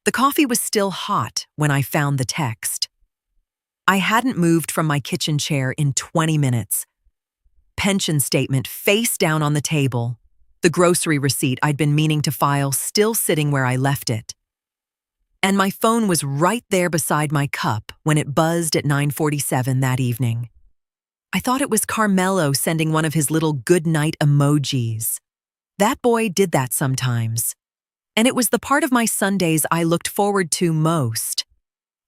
The coffee was still hot when I found the text. I hadn't moved from my kitchen chair in 20 minutes. Pension statement face down on the table. The grocery receipt I'd been meaning to file still sitting where I left it. And my phone was right there beside my cup when it buzzed at 9:47 that evening. I thought it was Carmelo sending one of his little good night emojis. That boy did that sometimes. And it was the part of my Sundays I looked forward to most.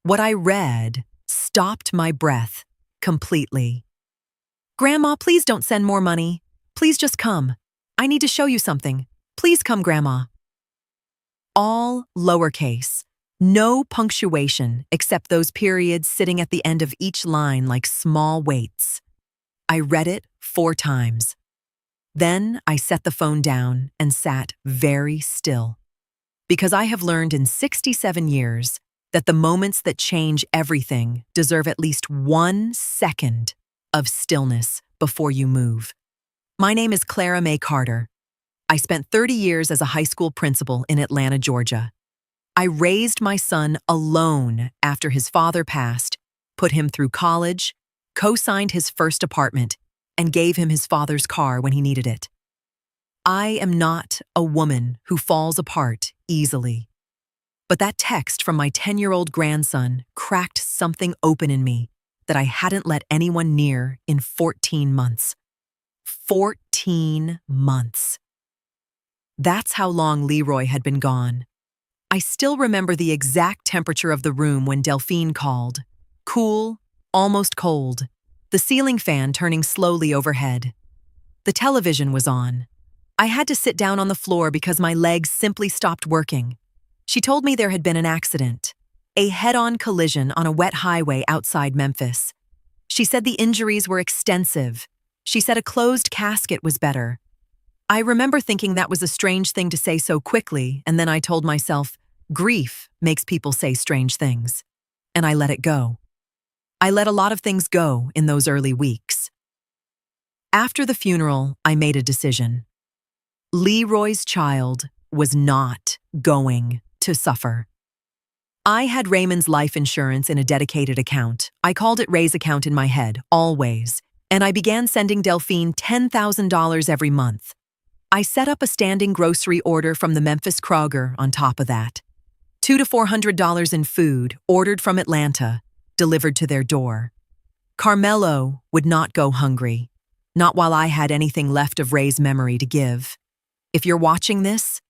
What I read stopped my breath completely. "Grandma, please don't send more money. Please just come. I need to show you something. Please come, Grandma." All lowercase, no punctuation except those periods sitting at the end of each line like small weights. I read it 4 times. Then I set the phone down and sat very still. Because I have learned in 67 years that the moments that change everything deserve at least 1 second of stillness before you move. My name is Clara Mae Carter. I spent 30 years as a high school principal in Atlanta, Georgia. I raised my son alone after his father passed, put him through college, co-signed his first apartment, and gave him his father's car when he needed it. I am not a woman who falls apart easily. But that text from my 10-year-old grandson cracked something open in me that I hadn't let anyone near in 14 months. 14 months. That's how long Leroy had been gone. I still remember the exact temperature of the room when Delphine called. Cool, almost cold. The ceiling fan turning slowly overhead. The television was on. I had to sit down on the floor because my legs simply stopped working. She told me there had been an accident, a head-on collision on a wet highway outside Memphis. She said the injuries were extensive. She said a closed casket was better. I remember thinking that was a strange thing to say so quickly, and then I told myself, grief makes people say strange things. And I let it go. I let a lot of things go in those early weeks. After the funeral, I made a decision. Leroy's child was not going to suffer. I had Raymond's life insurance in a dedicated account. I called it Ray's account in my head, always, and I began sending Delphine $10,000 every month. I set up a standing grocery order from the Memphis Kroger on top of that. $200 to $400 in food, ordered from Atlanta, delivered to their door. Carmelo would not go hungry, not while I had anything left of Ray's memory to give. If you're watching this,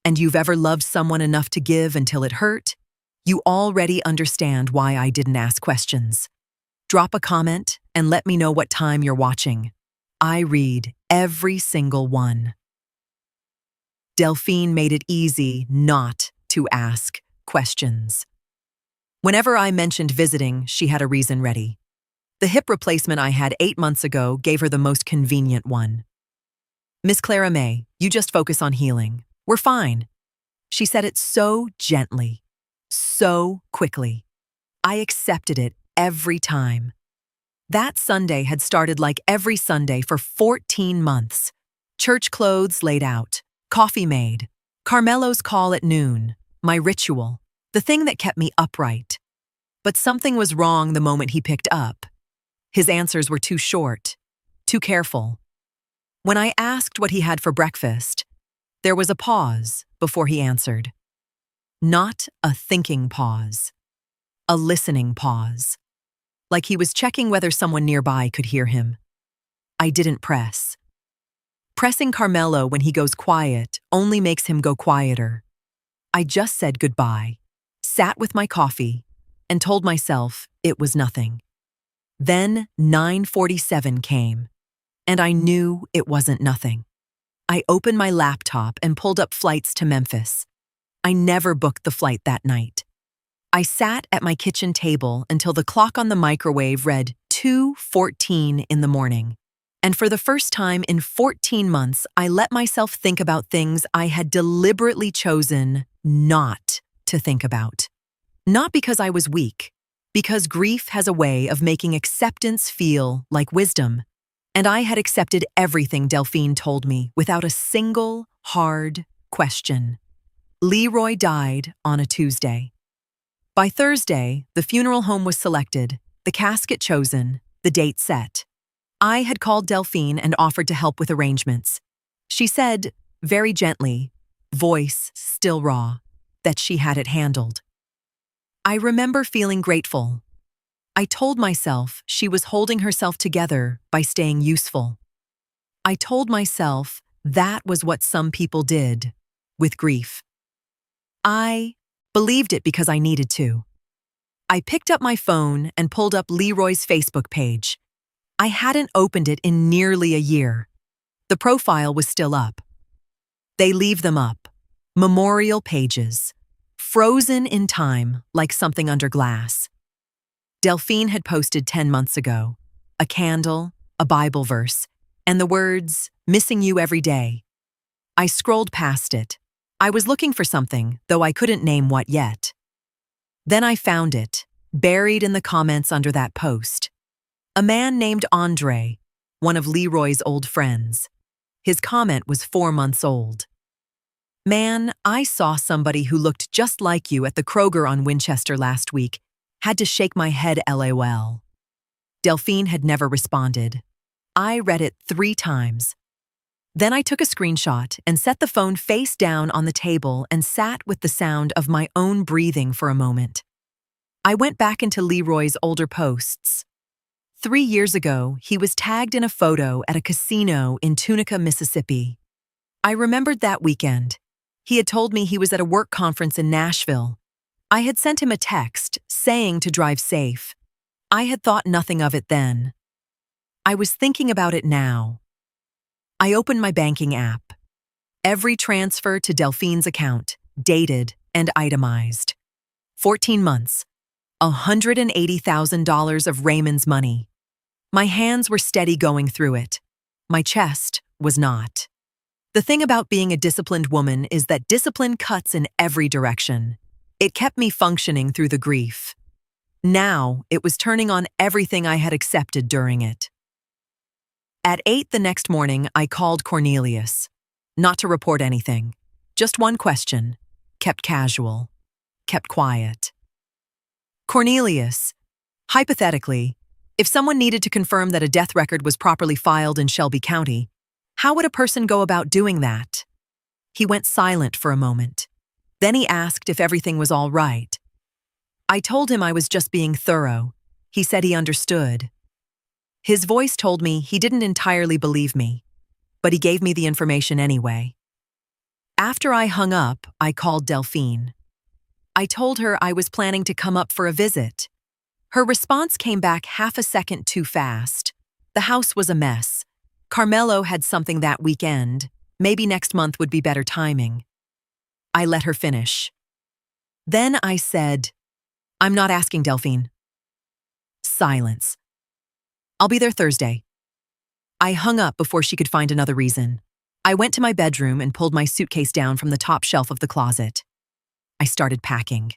and you've ever loved someone enough to give until it hurt, you already understand why I didn't ask questions. Drop a comment and let me know what time you're watching. I read every single one. Delphine made it easy not to ask questions. Whenever I mentioned visiting, she had a reason ready. The hip replacement I had 8 months ago gave her the most convenient one. "Miss Clara Mae, you just focus on healing. We're fine." She said it so gently, so quickly. I accepted it every time. That Sunday had started like every Sunday for 14 months. Church clothes laid out, coffee made, Carmelo's call at noon, my ritual, the thing that kept me upright. But something was wrong the moment he picked up. His answers were too short, too careful. When I asked what he had for breakfast, there was a pause before he answered. Not a thinking pause, a listening pause. Like he was checking whether someone nearby could hear him. I didn't press. Pressing Carmelo when he goes quiet only makes him go quieter. I just said goodbye, sat with my coffee, and told myself it was nothing. Then 9:47 came, and I knew it wasn't nothing. I opened my laptop and pulled up flights to Memphis. I never booked the flight that night. I sat at my kitchen table until the clock on the microwave read 2:14 in the morning. And for the first time in 14 months, I let myself think about things I had deliberately chosen not to think about. Not because I was weak, because grief has a way of making acceptance feel like wisdom. And I had accepted everything Delphine told me without a single hard question. Leroy died on a Tuesday. By Thursday, the funeral home was selected, the casket chosen, the date set. I had called Delphine and offered to help with arrangements. She said, very gently, voice still raw, that she had it handled. I remember feeling grateful. I told myself she was holding herself together by staying useful. I told myself that was what some people did, with grief. I believed it because I needed to. I picked up my phone and pulled up Leroy's Facebook page. I hadn't opened it in nearly a year. The profile was still up. They leave them up. Memorial pages. Frozen in time like something under glass. Delphine had posted 10 months ago. A candle, a Bible verse, and the words, "Missing you every day." I scrolled past it. I was looking for something, though I couldn't name what yet. Then I found it, buried in the comments under that post. A man named Andre, one of Leroy's old friends. His comment was 4 months old. "Man, I saw somebody who looked just like you at the Kroger on Winchester last week. Had to shake my head LOL." Delphine had never responded. I read it 3 times. Then I took a screenshot and set the phone face down on the table and sat with the sound of my own breathing for a moment. I went back into Leroy's older posts. 3 years ago, he was tagged in a photo at a casino in Tunica, Mississippi. I remembered that weekend. He had told me he was at a work conference in Nashville. I had sent him a text saying to drive safe. I had thought nothing of it then. I was thinking about it now. I opened my banking app. Every transfer to Delphine's account, dated and itemized. 14 months, $180,000 of Raymond's money. My hands were steady going through it. My chest was not. The thing about being a disciplined woman is that discipline cuts in every direction. It kept me functioning through the grief. Now, it was turning on everything I had accepted during it. At 8 the next morning, I called Cornelius. Not to report anything. Just one question. Kept casual. Kept quiet. "Cornelius, hypothetically, if someone needed to confirm that a death record was properly filed in Shelby County, how would a person go about doing that?" He went silent for a moment. Then he asked if everything was all right. I told him I was just being thorough. He said he understood. His voice told me he didn't entirely believe me, but he gave me the information anyway. After I hung up, I called Delphine. I told her I was planning to come up for a visit. Her response came back half a second too fast. The house was a mess. Carmelo had something that weekend. Maybe next month would be better timing. I let her finish. Then I said, "I'm not asking, Delphine." Silence. "I'll be there Thursday." I hung up before she could find another reason. I went to my bedroom and pulled my suitcase down from the top shelf of the closet. I started packing.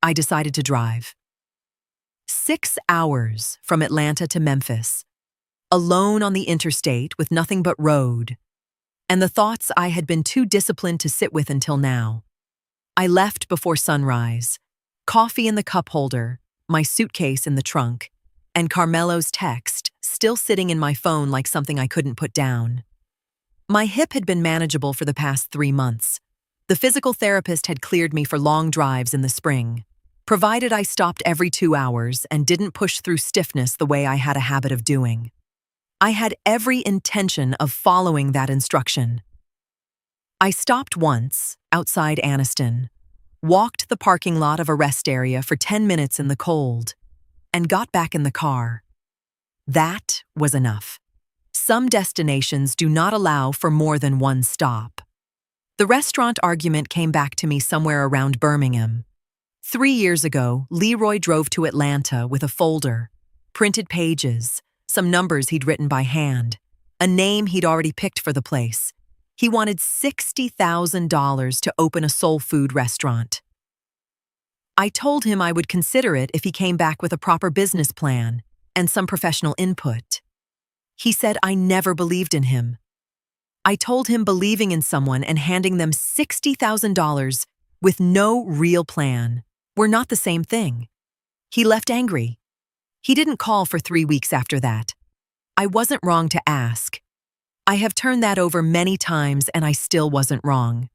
I decided to drive. 6 hours from Atlanta to Memphis, alone on the interstate with nothing but road, and the thoughts I had been too disciplined to sit with until now. I left before sunrise, coffee in the cup holder, my suitcase in the trunk, and Carmelo's text still sitting in my phone like something I couldn't put down. My hip had been manageable for the past 3 months. The physical therapist had cleared me for long drives in the spring, provided I stopped every 2 hours and didn't push through stiffness the way I had a habit of doing. I had every intention of following that instruction. I stopped once, outside Anniston, walked the parking lot of a rest area for 10 minutes in the cold, and got back in the car. That was enough. Some destinations do not allow for more than one stop. The restaurant argument came back to me somewhere around Birmingham. 3 years ago, Leroy drove to Atlanta with a folder, printed pages, some numbers he'd written by hand, a name he'd already picked for the place. He wanted $60,000 to open a soul food restaurant. I told him I would consider it if he came back with a proper business plan and some professional input. He said I never believed in him. I told him believing in someone and handing them $60,000 with no real plan were not the same thing. He left angry. He didn't call for 3 weeks after that. I wasn't wrong to ask. I have turned that over many times and I still wasn't wrong.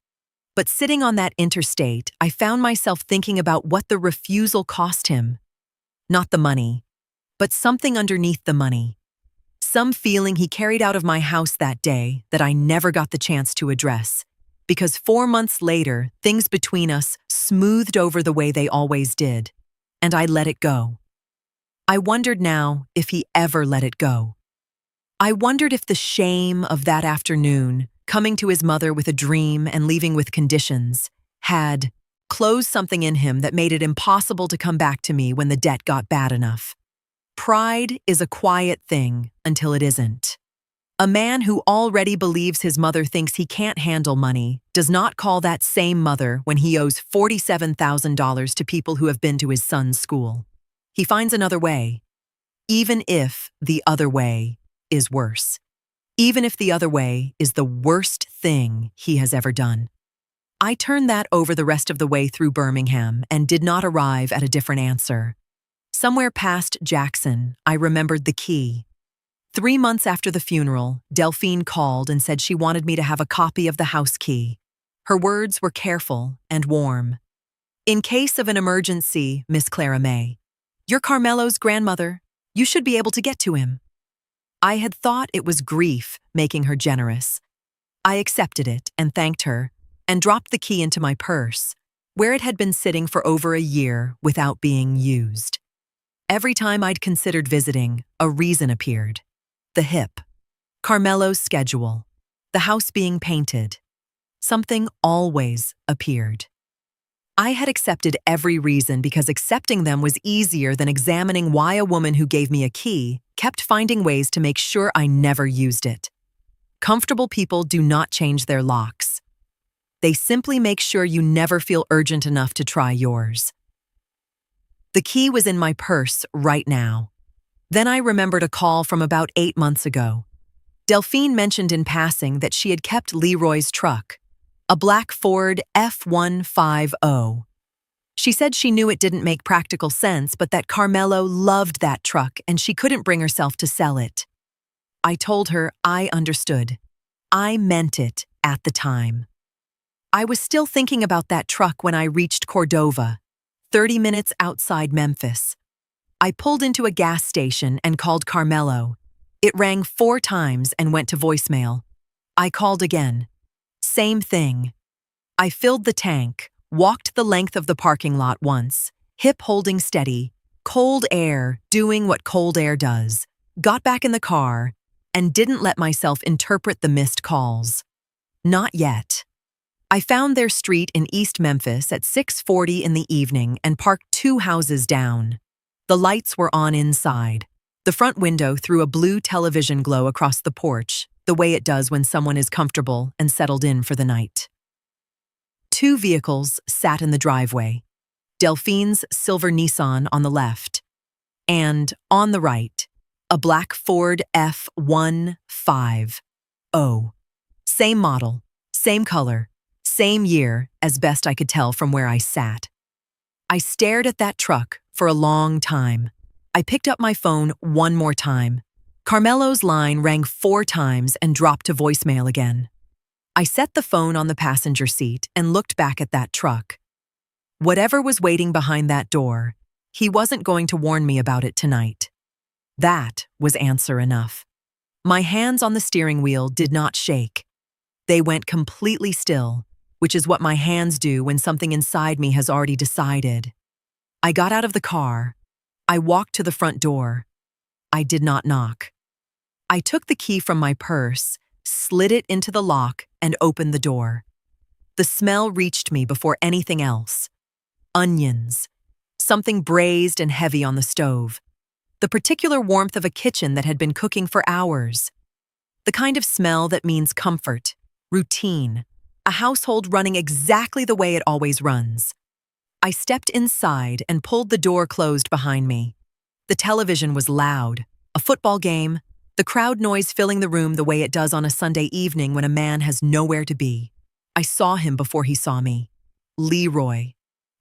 But sitting on that interstate, I found myself thinking about what the refusal cost him. Not the money, but something underneath the money. Some feeling he carried out of my house that day that I never got the chance to address, because 4 months later, things between us smoothed over the way they always did, and I let it go. I wondered now if he ever let it go. I wondered if the shame of that afternoon, coming to his mother with a dream and leaving with conditions, had closed something in him that made it impossible to come back to me when the debt got bad enough. Pride is a quiet thing until it isn't. A man who already believes his mother thinks he can't handle money does not call that same mother when he owes $47,000 to people who have been to his son's school. He finds another way, even if the other way is worse. Even if the other way is the worst thing he has ever done. I turned that over the rest of the way through Birmingham and did not arrive at a different answer. Somewhere past Jackson, I remembered the key. 3 months after the funeral, Delphine called and said she wanted me to have a copy of the house key. Her words were careful and warm. "In case of an emergency, Miss Clara May, you're Carmelo's grandmother. You should be able to get to him." I had thought it was grief making her generous. I accepted it and thanked her, and dropped the key into my purse, where it had been sitting for over a year without being used. Every time I'd considered visiting, a reason appeared. The hip, Carmelo's schedule, the house being painted. Something always appeared. I had accepted every reason because accepting them was easier than examining why a woman who gave me a key kept finding ways to make sure I never used it. Comfortable people do not change their locks. They simply make sure you never feel urgent enough to try yours. The key was in my purse right now. Then I remembered a call from about 8 months ago. Delphine mentioned in passing that she had kept Leroy's truck, a black Ford F-150. She said she knew it didn't make practical sense, but that Carmelo loved that truck and she couldn't bring herself to sell it. I told her I understood. I meant it at the time. I was still thinking about that truck when I reached Cordova, 30 minutes outside Memphis. I pulled into a gas station and called Carmelo. It rang 4 times and went to voicemail. I called again. Same thing. I filled the tank, walked the length of the parking lot once, hip holding steady, cold air doing what cold air does, got back in the car, and didn't let myself interpret the missed calls. Not yet. I found their street in East Memphis at 6:40 in the evening and parked 2 houses down. The lights were on inside. The front window threw a blue television glow across the porch, the way it does when someone is comfortable and settled in for the night. 2 vehicles sat in the driveway. Delphine's silver Nissan on the left, and on the right, a black Ford F-150. Same model, same color, same year, as best I could tell from where I sat. I stared at that truck for a long time. I picked up my phone one more time. Carmelo's line rang 4 times and dropped to voicemail again. I set the phone on the passenger seat and looked back at that truck. Whatever was waiting behind that door, he wasn't going to warn me about it tonight. That was answer enough. My hands on the steering wheel did not shake. They went completely still, which is what my hands do when something inside me has already decided. I got out of the car. I walked to the front door. I did not knock. I took the key from my purse, slid it into the lock, and opened the door. The smell reached me before anything else. Onions. Something braised and heavy on the stove. The particular warmth of a kitchen that had been cooking for hours. The kind of smell that means comfort, routine, a household running exactly the way it always runs. I stepped inside and pulled the door closed behind me. The television was loud, a football game, the crowd noise filling the room the way it does on a Sunday evening when a man has nowhere to be. I saw him before he saw me. Leroy,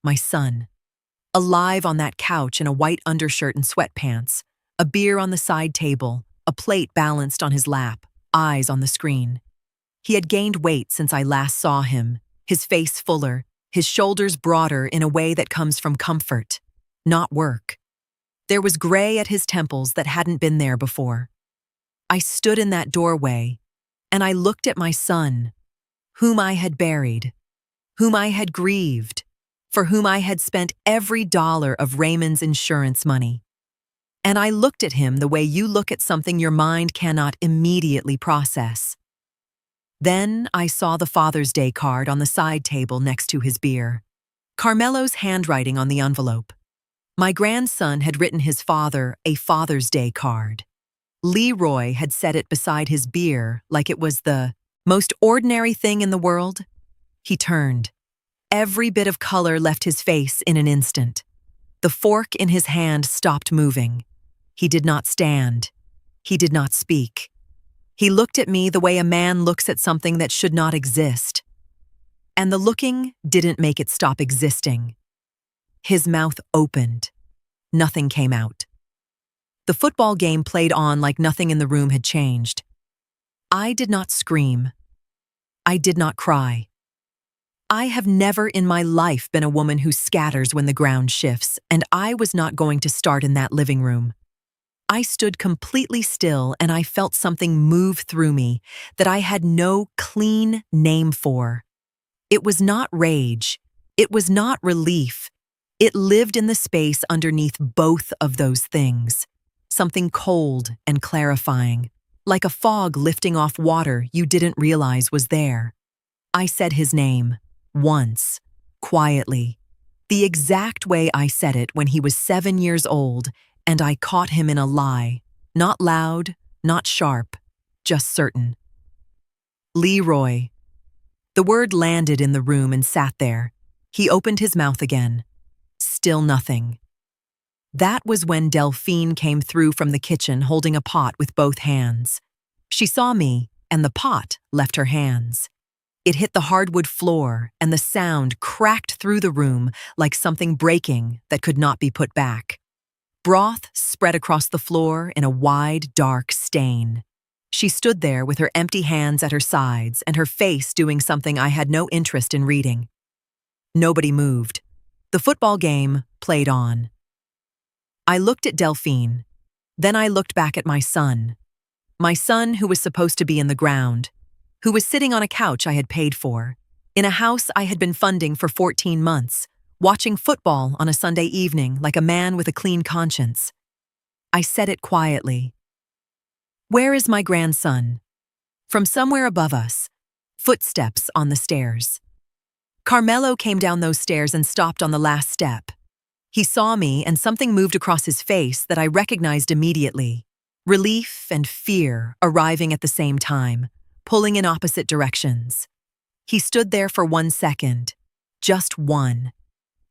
my son. Alive on that couch in a white undershirt and sweatpants, a beer on the side table, a plate balanced on his lap, eyes on the screen. He had gained weight since I last saw him, his face fuller, his shoulders broader in a way that comes from comfort, not work. There was gray at his temples that hadn't been there before. I stood in that doorway, and I looked at my son, whom I had buried, whom I had grieved, for whom I had spent every dollar of Raymond's insurance money. And I looked at him the way you look at something your mind cannot immediately process. Then I saw the Father's Day card on the side table next to his beer. Carmelo's handwriting on the envelope. My grandson had written his father a Father's Day card. Leroy had set it beside his beer like it was the most ordinary thing in the world. He turned. Every bit of color left his face in an instant. The fork in his hand stopped moving. He did not stand. He did not speak. He looked at me the way a man looks at something that should not exist. And the looking didn't make it stop existing. His mouth opened. Nothing came out. The football game played on like nothing in the room had changed. I did not scream. I did not cry. I have never in my life been a woman who scatters when the ground shifts, and I was not going to start in that living room. I stood completely still and I felt something move through me that I had no clean name for. It was not rage. It was not relief. It lived in the space underneath both of those things. Something cold and clarifying, like a fog lifting off water you didn't realize was there. I said his name, once, quietly, the exact way I said it when he was 7 years old, and I caught him in a lie, not loud, not sharp, just certain. Leroy. The word landed in the room and sat there. He opened his mouth again. Still nothing. That was when Delphine came through from the kitchen holding a pot with both hands. She saw me, and the pot left her hands. It hit the hardwood floor, and the sound cracked through the room like something breaking that could not be put back. Broth spread across the floor in a wide, dark stain. She stood there with her empty hands at her sides and her face doing something I had no interest in reading. Nobody moved. The football game played on. I looked at Delphine. Then I looked back at my son who was supposed to be in the ground, who was sitting on a couch I had paid for, in a house I had been funding for 14 months, watching football on a Sunday evening like a man with a clean conscience. I said it quietly. Where is my grandson? From somewhere above us, footsteps on the stairs. Carmelo came down those stairs and stopped on the last step. He saw me and something moved across his face that I recognized immediately. Relief and fear arriving at the same time, pulling in opposite directions. He stood there for 1 second, just one.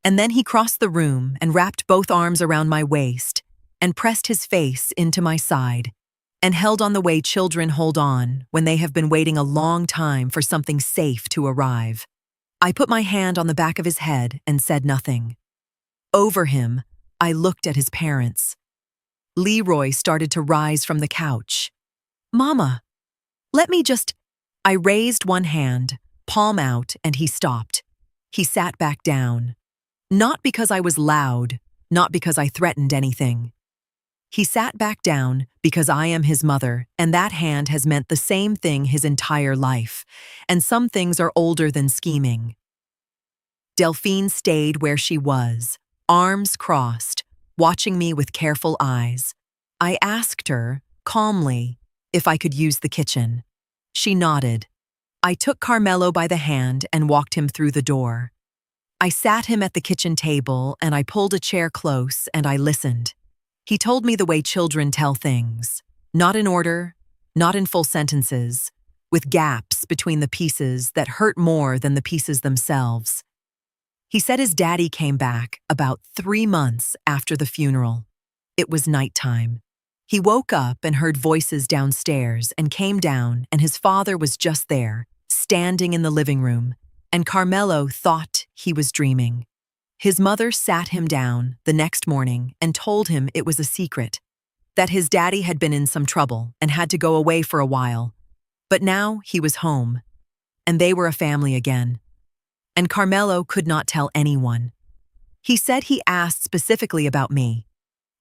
And then he crossed the room and wrapped both arms around my waist and pressed his face into my side and held on the way children hold on when they have been waiting a long time for something safe to arrive. I put my hand on the back of his head and said nothing. Over him, I looked at his parents. Leroy started to rise from the couch. Mama, let me just... I raised one hand, palm out, and he stopped. He sat back down. Not because I was loud, not because I threatened anything. He sat back down because I am his mother, and that hand has meant the same thing his entire life, and some things are older than scheming. Delphine stayed where she was, arms crossed, watching me with careful eyes. I asked her, calmly, if I could use the kitchen. She nodded. I took Carmelo by the hand and walked him through the door. I sat him at the kitchen table and I pulled a chair close and I listened. He told me the way children tell things, not in order, not in full sentences, with gaps between the pieces that hurt more than the pieces themselves. He said his daddy came back about 3 months after the funeral. It was nighttime. He woke up and heard voices downstairs and came down, and his father was just there, standing in the living room, and Carmelo thought he was dreaming. His mother sat him down the next morning and told him it was a secret, that his daddy had been in some trouble and had to go away for a while. But now he was home, and they were a family again. And Carmelo could not tell anyone. He said he asked specifically about me.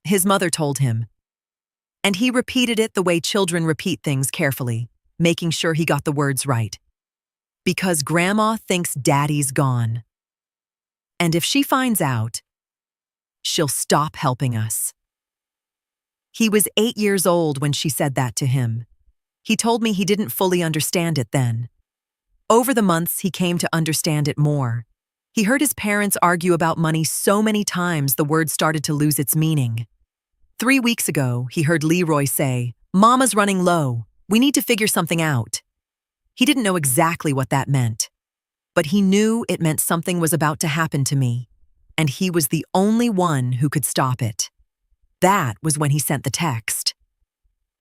His mother told him. And he repeated it the way children repeat things carefully, making sure he got the words right. Because Grandma thinks Daddy's gone. And if she finds out, she'll stop helping us. He was 8 years old when she said that to him. He told me he didn't fully understand it then. Over the months, he came to understand it more. He heard his parents argue about money so many times the word started to lose its meaning. 3 weeks ago, he heard Leroy say, "Mama's running low. We need to figure something out." He didn't know exactly what that meant, but he knew it meant something was about to happen to me, and he was the only one who could stop it. That was when he sent the text.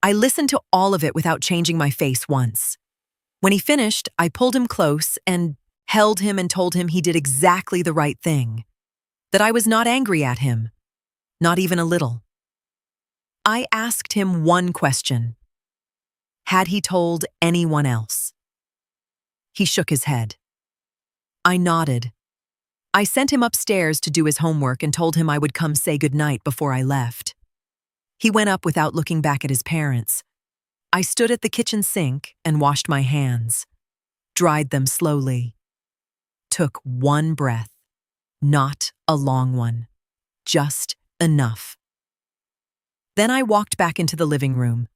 I listened to all of it without changing my face once. When he finished, I pulled him close and held him and told him he did exactly the right thing, that I was not angry at him, not even a little. I asked him one question. Had he told anyone else? He shook his head. I nodded. I sent him upstairs to do his homework and told him I would come say goodnight before I left. He went up without looking back at his parents. I stood at the kitchen sink and washed my hands, dried them slowly, took one breath, not a long one, just enough. Then I walked back into the living room,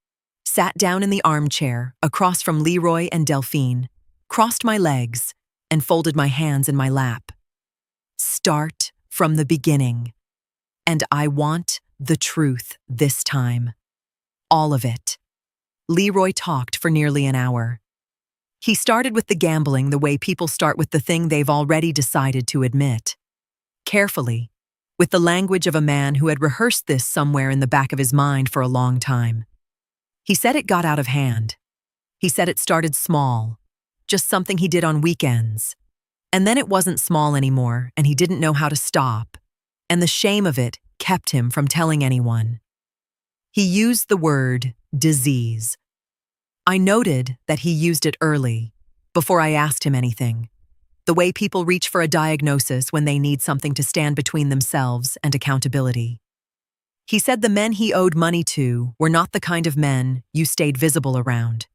sat down in the armchair across from Leroy and Delphine, crossed my legs, and folded my hands in my lap. Start from the beginning. And I want the truth this time. All of it. Leroy talked for nearly an hour. He started with the gambling the way people start with the thing they've already decided to admit. Carefully, with the language of a man who had rehearsed this somewhere in the back of his mind for a long time. He said it got out of hand. He said it started small, just something he did on weekends. And then it wasn't small anymore, and he didn't know how to stop. And the shame of it kept him from telling anyone. He used the word disease. I noted that he used it early, before I asked him anything. The way people reach for a diagnosis when they need something to stand between themselves and accountability. He said the men he owed money to were not the kind of men you stayed visible around.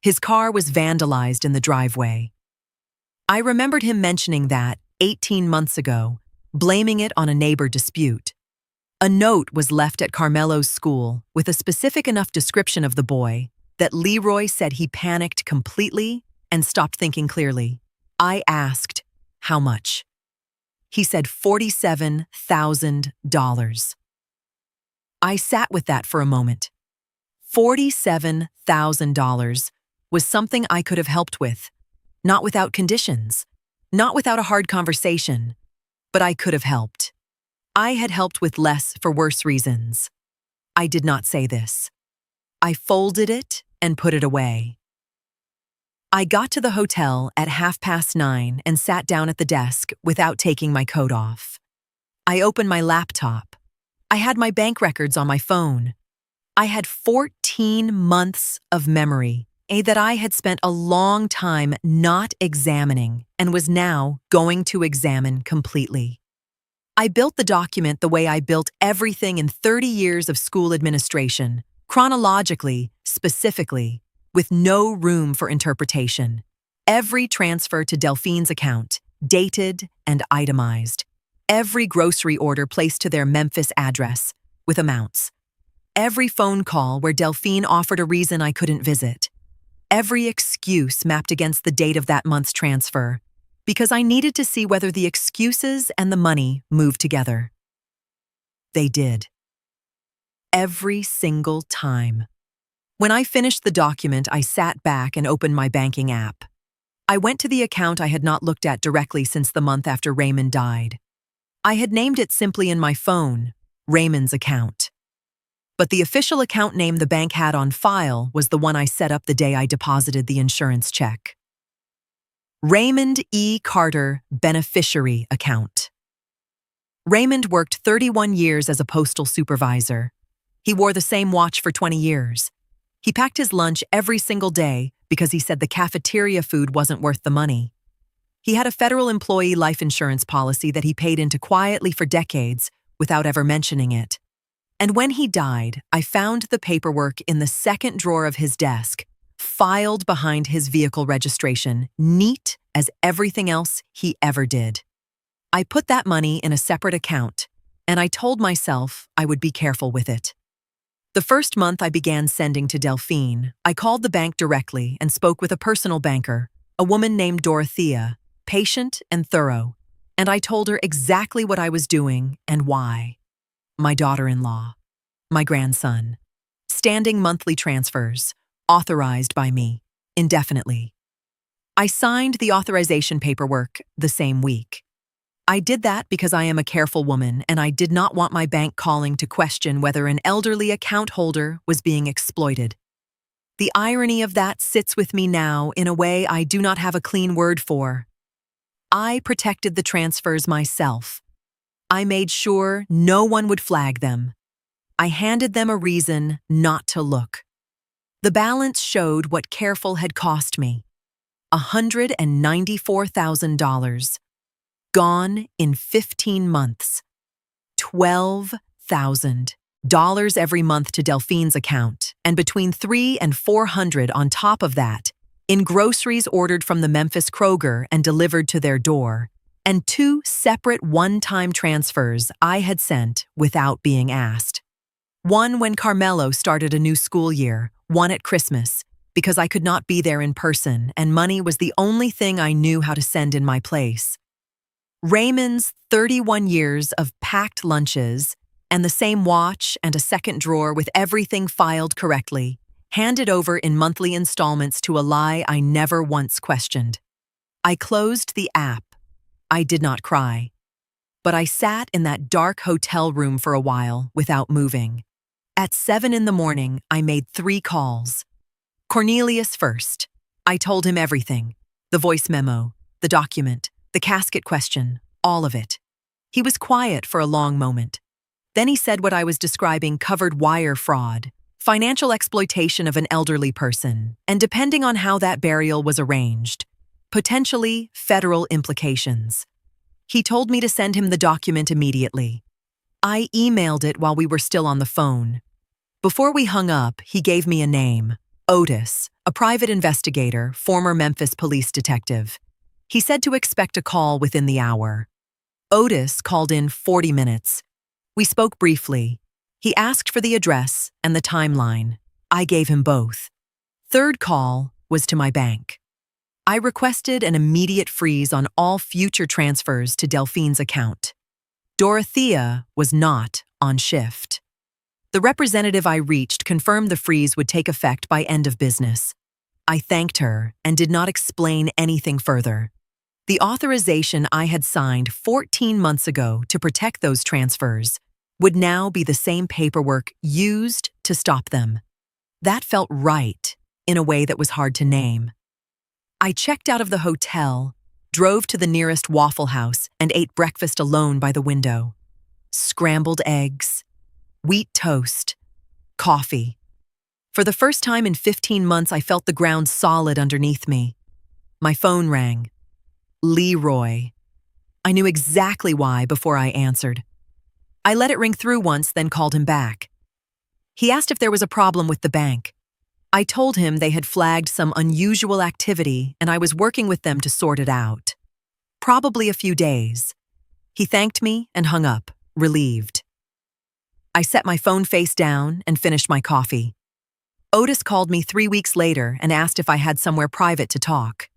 His car was vandalized in the driveway. I remembered him mentioning that 18 months ago, blaming it on a neighbor dispute. A note was left at Carmelo's school with a specific enough description of the boy that Leroy said he panicked completely and stopped thinking clearly. I asked, how much? He said $47,000. I sat with that for a moment. $47,000 was something I could have helped with, not without conditions, not without a hard conversation, but I could have helped. I had helped with less for worse reasons. I did not say this. I folded it and put it away. I got to the hotel at 9:30 and sat down at the desk without taking my coat off. I opened my laptop. I had my bank records on my phone. I had 14 months of memory, that I had spent a long time not examining and was now going to examine completely. I built the document the way I built everything in 30 years of school administration, chronologically, specifically, with no room for interpretation. Every transfer to Delphine's account, dated and itemized. Every grocery order placed to their Memphis address, with amounts. Every phone call where Delphine offered a reason I couldn't visit. Every excuse mapped against the date of that month's transfer, because I needed to see whether the excuses and the money moved together. They did. Every single time. When I finished the document, I sat back and opened my banking app. I went to the account I had not looked at directly since the month after Raymond died. I had named it simply in my phone, Raymond's account. but the official account name the bank had on file was the one I set up the day I deposited the insurance check. Raymond E. Carter Beneficiary Account. Raymond worked 31 years as a postal supervisor. He wore the same watch for 20 years. He packed his lunch every single day because he said the cafeteria food wasn't worth the money. He had a federal employee life insurance policy that he paid into quietly for decades without ever mentioning it. And when he died, I found the paperwork in the second drawer of his desk, filed behind his vehicle registration, neat as everything else he ever did. I put that money in a separate account, and I told myself I would be careful with it. The first month I began sending to Delphine, I called the bank directly and spoke with a personal banker, a woman named Dorothea, patient and thorough, and I told her exactly what I was doing and why. My daughter-in-law, my grandson, standing monthly transfers, authorized by me, indefinitely. I signed the authorization paperwork the same week. I did that because I am a careful woman and I did not want my bank calling to question whether an elderly account holder was being exploited. The irony of that sits with me now in a way I do not have a clean word for. I protected the transfers myself. I made sure no one would flag them. I handed them a reason not to look. The balance showed what careful had cost me. $194,000. Gone in 15 months. $12,000 every month to Delphine's account, and between $300 and $400 on top of that, in groceries ordered from the Memphis Kroger and delivered to their door, and 2 separate one-time transfers I had sent without being asked. One when Carmelo started a new school year, one at Christmas, because I could not be there in person and money was the only thing I knew how to send in my place. Raymond's 31 years of packed lunches and the same watch and a second drawer with everything filed correctly, handed over in monthly installments to a lie I never once questioned. I closed the app. I did not cry. But I sat in that dark hotel room for a while without moving. At 7 in the morning, I made 3 calls. Cornelius first. I told him everything. The voice memo, the document, the casket question, all of it. He was quiet for a long moment. Then he said what I was describing covered wire fraud, financial exploitation of an elderly person, and depending on how that burial was arranged, potentially federal implications. He told me to send him the document immediately. I emailed it while we were still on the phone. Before we hung up, he gave me a name, Otis, a private investigator, former Memphis police detective. He said to expect a call within the hour. Otis called in 40 minutes. We spoke briefly. He asked for the address and the timeline. I gave him both. Third call was to my bank. I requested an immediate freeze on all future transfers to Delphine's account. Dorothea was not on shift. The representative I reached confirmed the freeze would take effect by end of business. I thanked her and did not explain anything further. The authorization I had signed 14 months ago to protect those transfers would now be the same paperwork used to stop them. That felt right in a way that was hard to name. I checked out of the hotel, drove to the nearest Waffle House, and ate breakfast alone by the window. Scrambled eggs, wheat toast, coffee. For the first time in 15 months, I felt the ground solid underneath me. My phone rang. Leroy. I knew exactly why before I answered. I let it ring through once, then called him back. He asked if there was a problem with the bank. I told him they had flagged some unusual activity and I was working with them to sort it out. Probably a few days. He thanked me and hung up, relieved. I set my phone face down and finished my coffee. Otis called me 3 weeks later and asked if I had somewhere private to talk.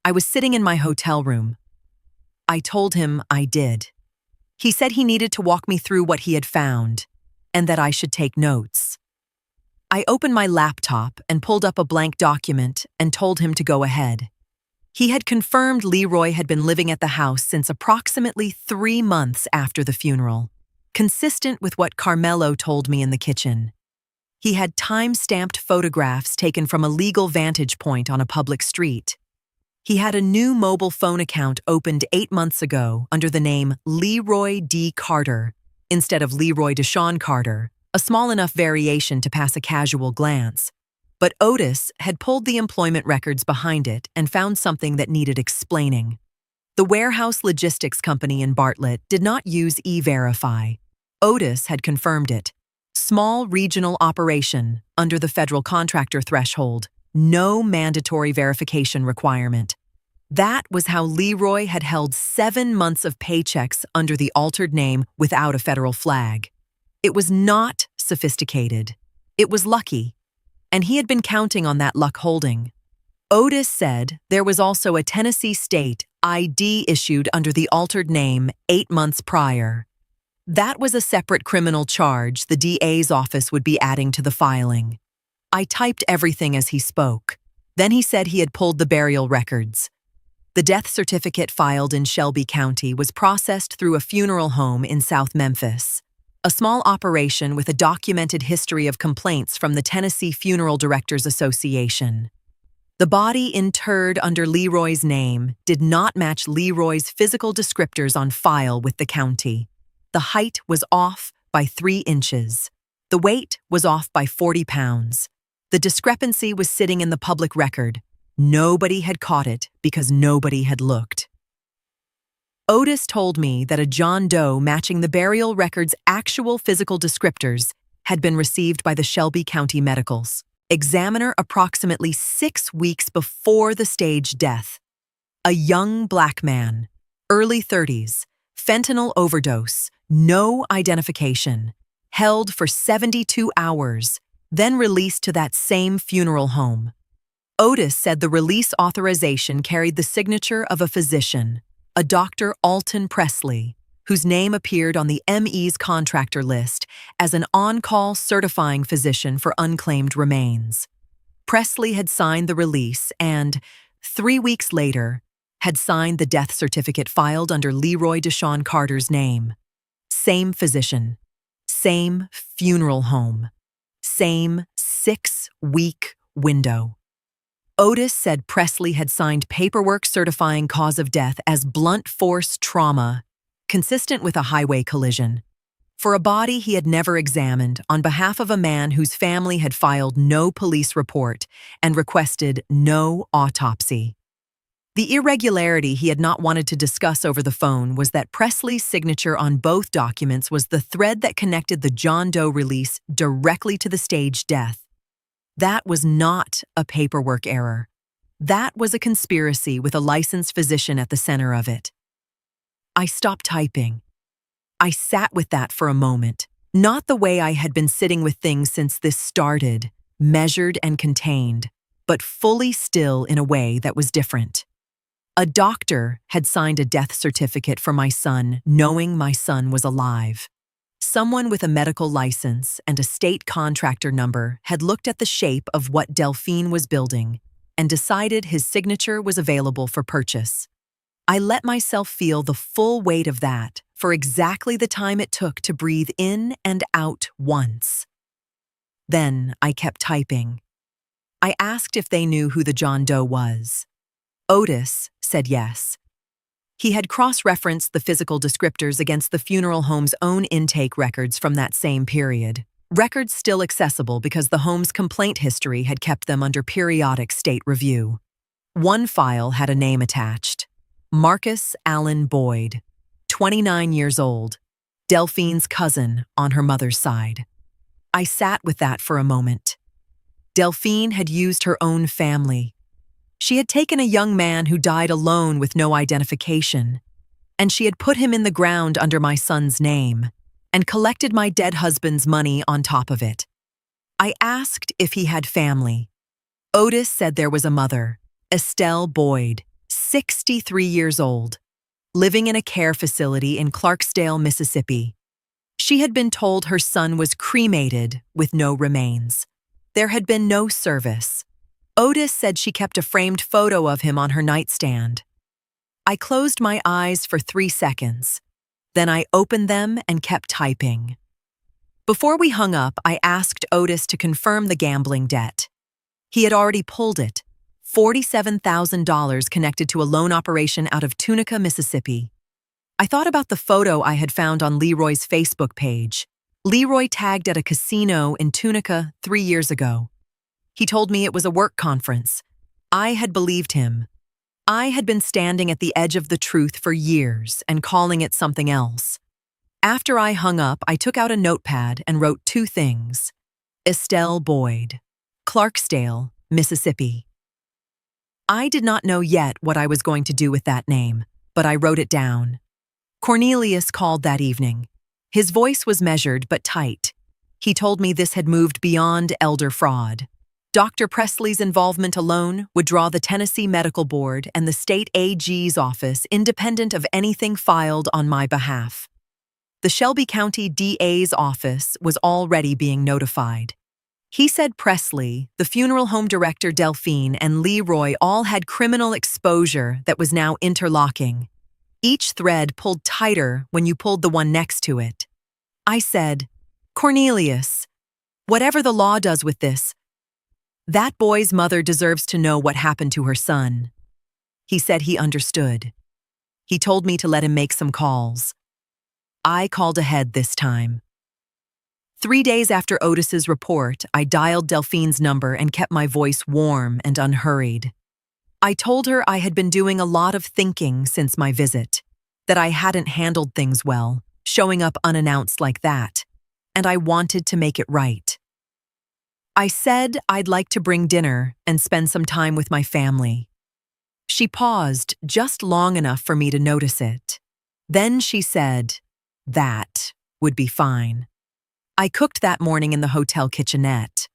I was sitting in my hotel room. I told him I did. He said he needed to walk me through what he had found and that I should take notes. I opened my laptop and pulled up a blank document and told him to go ahead. He had confirmed Leroy had been living at the house since approximately 3 months after the funeral, consistent with what Carmelo told me in the kitchen. He had time-stamped photographs taken from a legal vantage point on a public street. He had a new mobile phone account opened 8 months ago under the name Leroy D. Carter instead of Leroy Deshaun Carter, a small enough variation to pass a casual glance. But Otis had pulled the employment records behind it and found something that needed explaining. The warehouse logistics company in Bartlett did not use E-Verify. Otis had confirmed it. Small regional operation under the federal contractor threshold. No mandatory verification requirement. That was how Leroy had held 7 months of paychecks under the altered name without a federal flag. It was not sophisticated. It was lucky. And he had been counting on that luck holding. Otis said there was also a Tennessee state ID issued under the altered name 8 months prior. That was a separate criminal charge the DA's office would be adding to the filing. I typed everything as he spoke. Then he said he had pulled the burial records. The death certificate filed in Shelby County was processed through a funeral home in South Memphis, a small operation with a documented history of complaints from the Tennessee Funeral Directors Association. The body interred under Leroy's name did not match Leroy's physical descriptors on file with the county. The height was off by 3 inches. The weight was off by 40 pounds. The discrepancy was sitting in the public record. Nobody had caught it because nobody had looked. Otis told me that a John Doe matching the burial record's actual physical descriptors had been received by the Shelby County Medicals Examiner approximately 6 weeks before the staged death. A young black man, early 30s, fentanyl overdose, no identification, held for 72 hours, then released to that same funeral home. Otis said the release authorization carried the signature of a physician, a Dr. Alton Presley, whose name appeared on the ME's contractor list as an on-call certifying physician for unclaimed remains. Presley had signed the release and, 3 weeks later, had signed the death certificate filed under Leroy Deshaun Carter's name. Same physician, same funeral home, same 6-week window. Otis said Presley had signed paperwork certifying cause of death as blunt force trauma, consistent with a highway collision, for a body he had never examined on behalf of a man whose family had filed no police report and requested no autopsy. The irregularity he had not wanted to discuss over the phone was that Presley's signature on both documents was the thread that connected the John Doe release directly to the staged death. That was not a paperwork error. That was a conspiracy with a licensed physician at the center of it. I stopped typing. I sat with that for a moment, not the way I had been sitting with things since this started, measured and contained, but fully still in a way that was different. A doctor had signed a death certificate for my son, knowing my son was alive. Someone with a medical license and a state contractor number had looked at the shape of what Delphine was building and decided his signature was available for purchase. I let myself feel the full weight of that for exactly the time it took to breathe in and out once. Then I kept typing. I asked if they knew who the John Doe was. Otis said yes. He had cross-referenced the physical descriptors against the funeral home's own intake records from that same period. Records still accessible because the home's complaint history had kept them under periodic state review. One file had a name attached. Marcus Allen Boyd, 29 years old, Delphine's cousin on her mother's side. I sat with that for a moment. Delphine had used her own family. She had taken a young man who died alone with no identification, and she had put him in the ground under my son's name and collected my dead husband's money on top of it. I asked if he had family. Otis said there was a mother, Estelle Boyd, 63 years old, living in a care facility in Clarksdale, Mississippi. She had been told her son was cremated with no remains. There had been no service. Otis said she kept a framed photo of him on her nightstand. I closed my eyes for 3 seconds. Then I opened them and kept typing. Before we hung up, I asked Otis to confirm the gambling debt. He had already pulled it, $47,000 connected to a loan operation out of Tunica, Mississippi. I thought about the photo I had found on Leroy's Facebook page. Leroy tagged at a casino in Tunica 3 years ago. He told me it was a work conference. I had believed him. I had been standing at the edge of the truth for years and calling it something else. After I hung up, I took out a notepad and wrote 2 things. Estelle Boyd, Clarksdale, Mississippi. I did not know yet what I was going to do with that name, but I wrote it down. Cornelius called that evening. His voice was measured but tight. He told me this had moved beyond elder fraud. Dr. Presley's involvement alone would draw the Tennessee Medical Board and the state AG's office independent of anything filed on my behalf. The Shelby County DA's office was already being notified. He said Presley, the funeral home director Delphine, and Leroy all had criminal exposure that was now interlocking. Each thread pulled tighter when you pulled the one next to it. I said, Cornelius, whatever the law does with this, that boy's mother deserves to know what happened to her son. He said he understood. He told me to let him make some calls. I called ahead this time. 3 days after Otis's report, I dialed Delphine's number and kept my voice warm and unhurried. I told her I had been doing a lot of thinking since my visit, that I hadn't handled things well, showing up unannounced like that, and I wanted to make it right. I said I'd like to bring dinner and spend some time with my family. She paused just long enough for me to notice it. Then she said, that would be fine. I cooked that morning in the hotel kitchenette.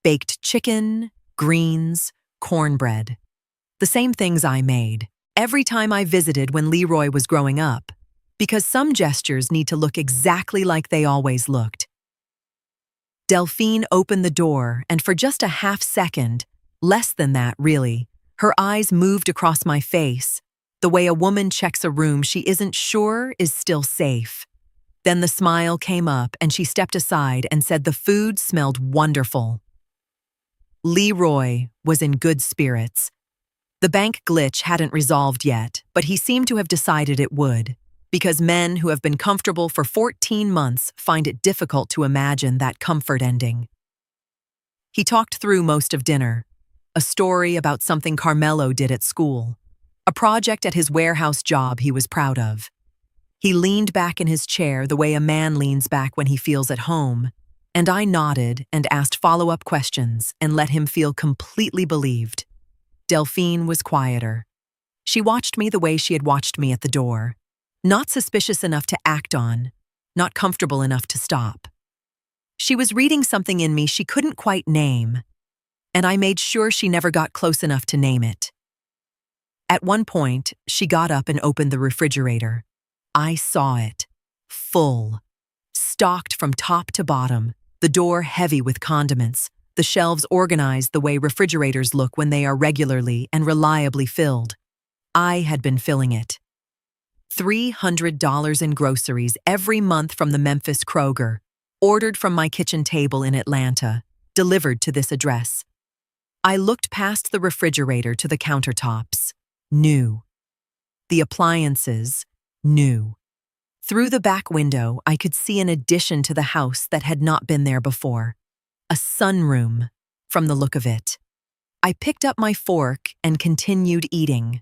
Baked chicken, greens, cornbread. The same things I made every time I visited when Leroy was growing up, because some gestures need to look exactly like they always looked. Delphine opened the door, and for just a half second, less than that really, her eyes moved across my face, the way a woman checks a room she isn't sure is still safe. Then the smile came up and she stepped aside and said the food smelled wonderful. Leroy was in good spirits. The bank glitch hadn't resolved yet, but he seemed to have decided it would, because men who have been comfortable for 14 months find it difficult to imagine that comfort ending. He talked through most of dinner, a story about something Carmelo did at school, a project at his warehouse job he was proud of. He leaned back in his chair the way a man leans back when he feels at home, and I nodded and asked follow-up questions and let him feel completely believed. Delphine was quieter. She watched me the way she had watched me at the door, not suspicious enough to act on, not comfortable enough to stop. She was reading something in me she couldn't quite name, and I made sure she never got close enough to name it. At one point, she got up and opened the refrigerator. I saw it, full, stocked from top to bottom, the door heavy with condiments, the shelves organized the way refrigerators look when they are regularly and reliably filled. I had been filling it. $300 in groceries every month from the Memphis Kroger, ordered from my kitchen table in Atlanta, delivered to this address. I looked past the refrigerator to the countertops. New. The appliances, new. Through the back window, I could see an addition to the house that had not been there before. A sunroom, from the look of it. I picked up my fork and continued eating.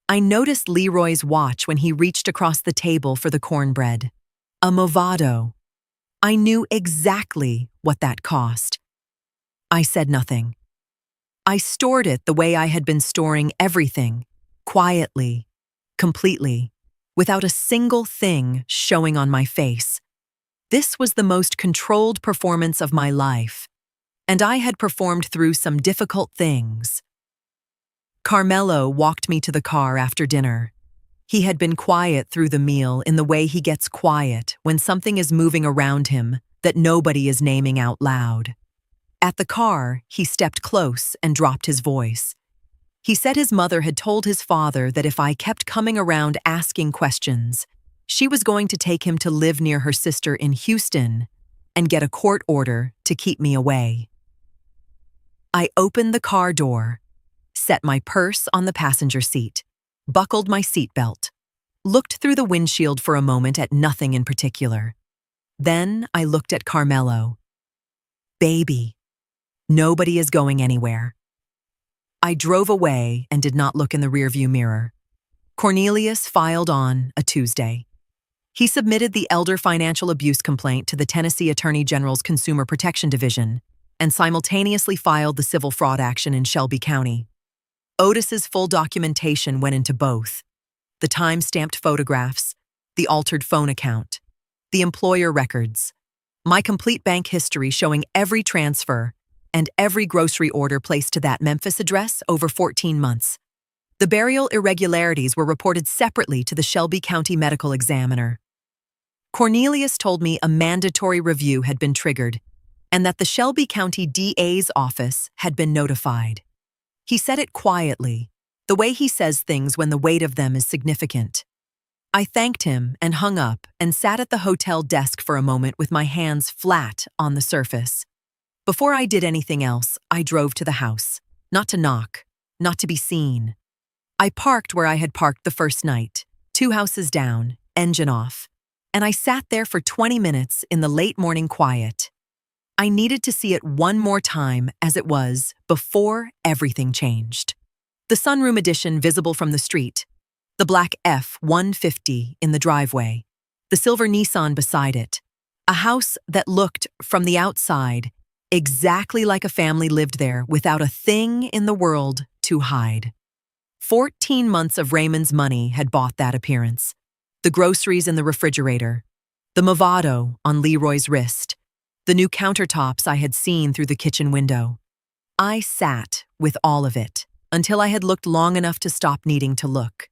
I noticed Leroy's watch when he reached across the table for the cornbread. A Movado. I knew exactly what that cost. I said nothing. I stored it the way I had been storing everything, quietly, completely, without a single thing showing on my face. This was the most controlled performance of my life, and I had performed through some difficult things. Carmelo walked me to the car after dinner. He had been quiet through the meal in the way he gets quiet when something is moving around him that nobody is naming out loud. At the car, he stepped close and dropped his voice. He said his mother had told his father that if I kept coming around asking questions, she was going to take him to live near her sister in Houston, and get a court order to keep me away. I opened the car door, set my purse on the passenger seat, buckled my seatbelt, looked through the windshield for a moment at nothing in particular. Then I looked at Carmelo. Baby, nobody is going anywhere. I drove away and did not look in the rearview mirror. Cornelius filed on a Tuesday. He submitted the elder financial abuse complaint to the Tennessee Attorney General's Consumer Protection Division and simultaneously filed the civil fraud action in Shelby County. Otis's full documentation went into both: the time-stamped photographs, the altered phone account, the employer records, my complete bank history showing every transfer and every grocery order placed to that Memphis address over 14 months. The burial irregularities were reported separately to the Shelby County Medical Examiner. Cornelius told me a mandatory review had been triggered and that the Shelby County DA's office had been notified. He said it quietly, the way he says things when the weight of them is significant. I thanked him and hung up and sat at the hotel desk for a moment with my hands flat on the surface. Before I did anything else, I drove to the house, not to knock, not to be seen. I parked where I had parked the first night, 2 houses down, engine off, and I sat there for 20 minutes in the late morning quiet. I needed to see it one more time as it was before everything changed. The sunroom edition visible from the street, the black F-150 in the driveway, the silver Nissan beside it, a house that looked, from the outside, exactly like a family lived there without a thing in the world to hide. 14 months of Raymond's money had bought that appearance. The groceries in the refrigerator, the Movado on Leroy's wrist, the new countertops I had seen through the kitchen window. I sat with all of it until I had looked long enough to stop needing to look.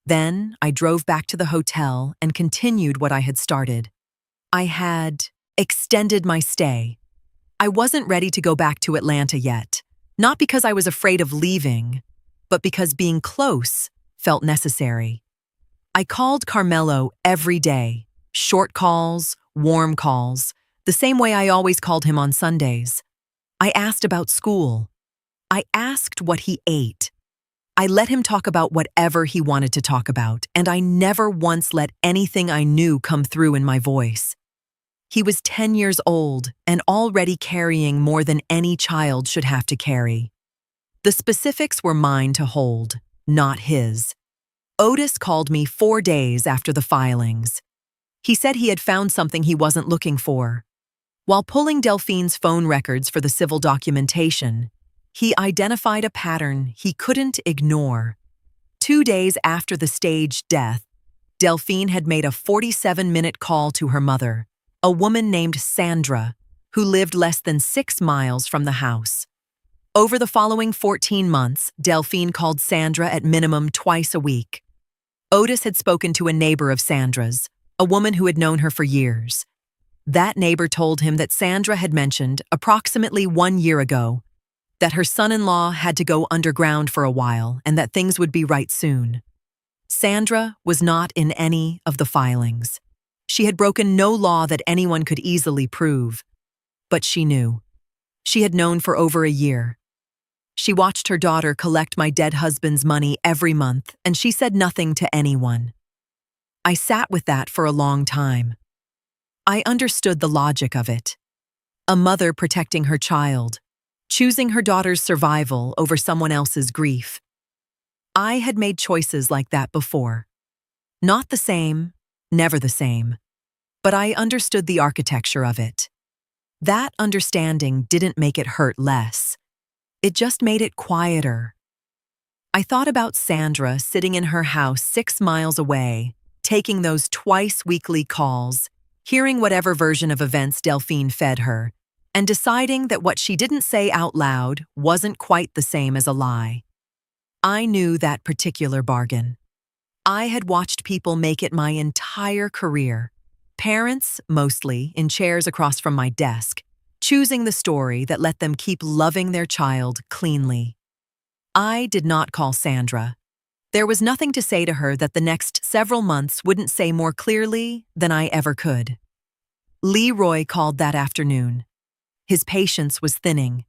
Then I drove back to the hotel and continued what I had started. I had extended my stay. I wasn't ready to go back to Atlanta yet, not because I was afraid of leaving, but because being close felt necessary. I called Carmelo every day, short calls, warm calls, the same way I always called him on Sundays. I asked about school. I asked what he ate. I let him talk about whatever he wanted to talk about, and I never once let anything I knew come through in my voice. He was 10 years old and already carrying more than any child should have to carry. The specifics were mine to hold, not his. Otis called me 4 days after the filings. He said he had found something he wasn't looking for. While pulling Delphine's phone records for the civil documentation, he identified a pattern he couldn't ignore. 2 days after the staged death, Delphine had made a 47-minute call to her mother, a woman named Sandra, who lived less than 6 miles from the house. Over the following 14 months, Delphine called Sandra at minimum twice a week. Otis had spoken to a neighbor of Sandra's, a woman who had known her for years. That neighbor told him that Sandra had mentioned, approximately 1 year ago, that her son-in-law had to go underground for a while and that things would be right soon. Sandra was not in any of the filings. She had broken no law that anyone could easily prove. But she knew. She had known for over a year. She watched her daughter collect my dead husband's money every month, and she said nothing to anyone. I sat with that for a long time. I understood the logic of it. A mother protecting her child, choosing her daughter's survival over someone else's grief. I had made choices like that before. Not the same, never the same, but I understood the architecture of it. That understanding didn't make it hurt less. It just made it quieter. I thought about Sandra sitting in her house 6 miles away, taking those twice-weekly calls, hearing whatever version of events Delphine fed her, and deciding that what she didn't say out loud wasn't quite the same as a lie. I knew that particular bargain. I had watched people make it my entire career. Parents, mostly, in chairs across from my desk, choosing the story that let them keep loving their child cleanly. I did not call Sandra. There was nothing to say to her that the next several months wouldn't say more clearly than I ever could. Leroy called that afternoon. His patience was thinning.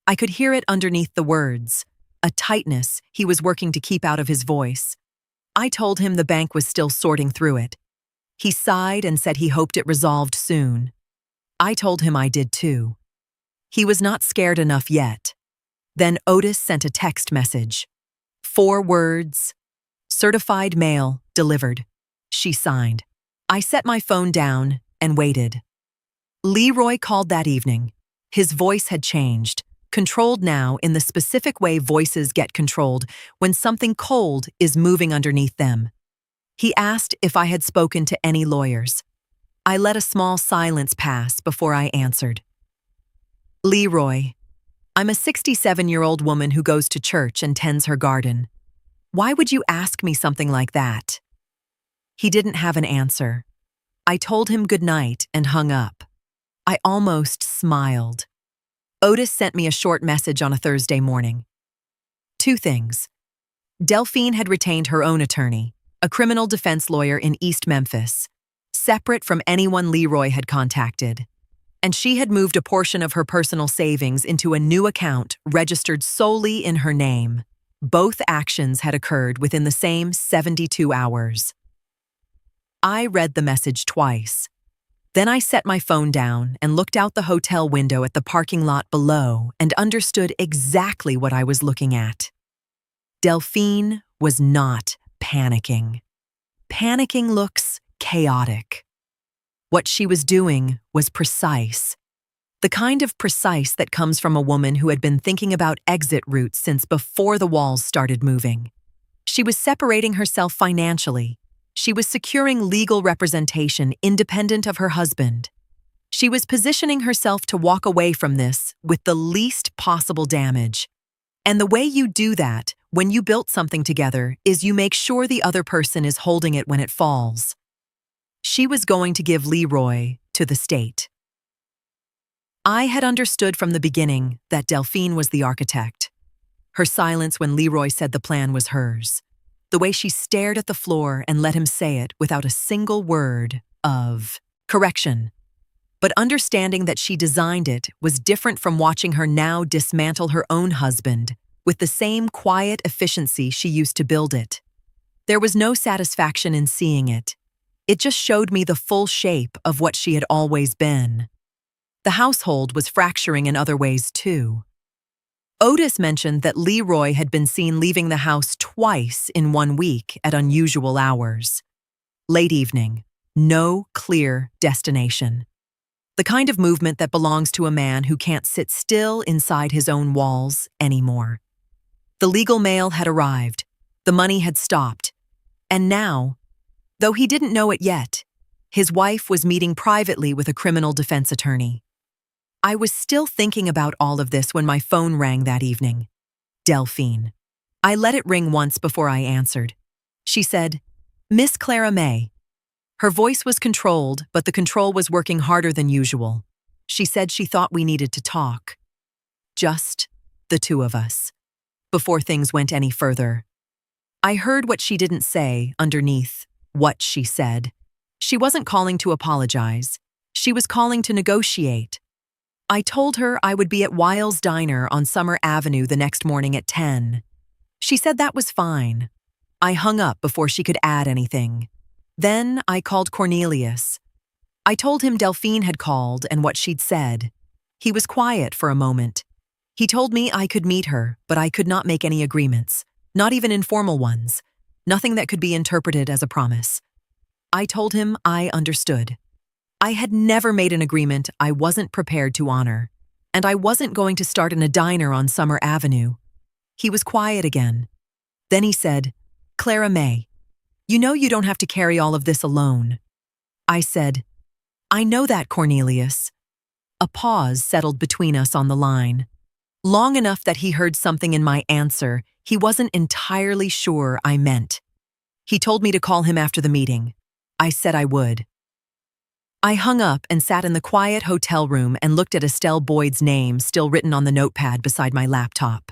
I could hear it underneath the words, a tightness he was working to keep out of his voice. I told him the bank was still sorting through it. He sighed and said he hoped it resolved soon. I told him I did too. He was not scared enough yet. Then Otis sent a text message. 4 words. Certified mail, delivered. She signed. I set my phone down and waited. Leroy called that evening. His voice had changed, controlled now in the specific way voices get controlled when something cold is moving underneath them. He asked if I had spoken to any lawyers. I let a small silence pass before I answered. Leroy, I'm a 67-year-old woman who goes to church and tends her garden. Why would you ask me something like that? He didn't have an answer. I told him good night and hung up. I almost smiled. Otis sent me a short message on a Thursday morning. 2 things. Delphine had retained her own attorney, a criminal defense lawyer in East Memphis, separate from anyone Leroy had contacted. And she had moved a portion of her personal savings into a new account registered solely in her name. Both actions had occurred within the same 72 hours. I read the message twice. Then I set my phone down and looked out the hotel window at the parking lot below and understood exactly what I was looking at. Delphine was not panicking. Panicking looks chaotic. What she was doing was precise. The kind of precise that comes from a woman who had been thinking about exit routes since before the walls started moving. She was separating herself financially. She was securing legal representation independent of her husband. She was positioning herself to walk away from this with the least possible damage. And the way you do that, when you built something together, is you make sure the other person is holding it when it falls. She was going to give Leroy to the state. I had understood from the beginning that Delphine was the architect. Her silence when Leroy said the plan was hers. The way she stared at the floor and let him say it without a single word of correction. But understanding that she designed it was different from watching her now dismantle her own husband with the same quiet efficiency she used to build it. There was no satisfaction in seeing it. It just showed me the full shape of what she had always been. The household was fracturing in other ways too. Otis mentioned that Leroy had been seen leaving the house twice in 1 week at unusual hours. Late evening, no clear destination. The kind of movement that belongs to a man who can't sit still inside his own walls anymore. The legal mail had arrived, the money had stopped, and now, though he didn't know it yet, his wife was meeting privately with a criminal defense attorney. I was still thinking about all of this when my phone rang that evening. Delphine. I let it ring once before I answered. She said, "Miss Clara May." Her voice was controlled, but the control was working harder than usual. She said she thought we needed to talk. Just the 2 of us. Before things went any further. I heard what she didn't say underneath what she said. She wasn't calling to apologize. She was calling to negotiate. I told her I would be at Wiles' Diner on Summer Avenue the next morning at 10. She said that was fine. I hung up before she could add anything. Then I called Cornelius. I told him Delphine had called and what she'd said. He was quiet for a moment. He told me I could meet her, but I could not make any agreements, not even informal ones, nothing that could be interpreted as a promise. I told him I understood. I had never made an agreement I wasn't prepared to honor, and I wasn't going to start in a diner on Summer Avenue. He was quiet again. Then he said, "Clara May, you know you don't have to carry all of this alone." I said, "I know that, Cornelius." A pause settled between us on the line. Long enough that he heard something in my answer he wasn't entirely sure I meant. He told me to call him after the meeting. I said I would. I hung up and sat in the quiet hotel room and looked at Estelle Boyd's name still written on the notepad beside my laptop.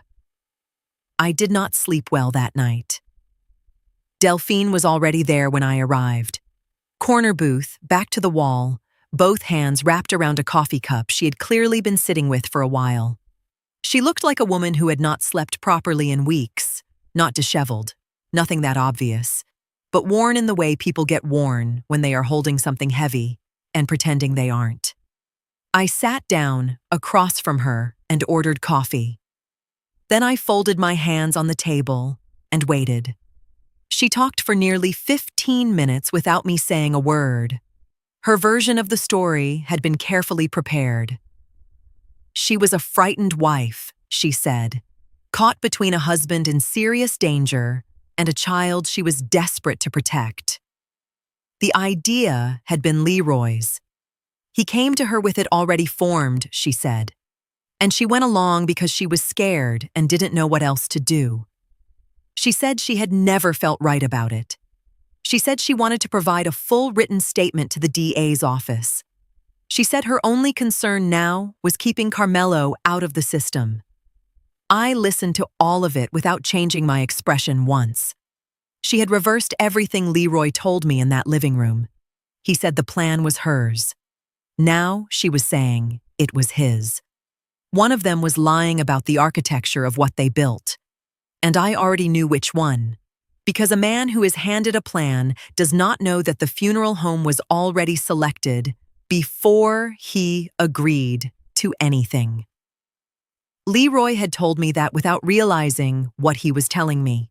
I did not sleep well that night. Delphine was already there when I arrived. Corner booth, back to the wall, both hands wrapped around a coffee cup she had clearly been sitting with for a while. She looked like a woman who had not slept properly in weeks, not disheveled, nothing that obvious, but worn in the way people get worn when they are holding something heavy and pretending they aren't. I sat down across from her and ordered coffee. Then I folded my hands on the table and waited. She talked for nearly 15 minutes without me saying a word. Her version of the story had been carefully prepared. She was a frightened wife, she said, caught between a husband in serious danger and a child she was desperate to protect. The idea had been Leroy's. He came to her with it already formed, she said, and she went along because she was scared and didn't know what else to do. She said she had never felt right about it. She said she wanted to provide a full written statement to the DA's office. She said her only concern now was keeping Carmelo out of the system. I listened to all of it without changing my expression once. She had reversed everything Leroy told me in that living room. He said the plan was hers. Now she was saying it was his. One of them was lying about the architecture of what they built. And I already knew which one. Because a man who is handed a plan does not know that the funeral home was already selected before he agreed to anything. Leroy had told me that without realizing what he was telling me.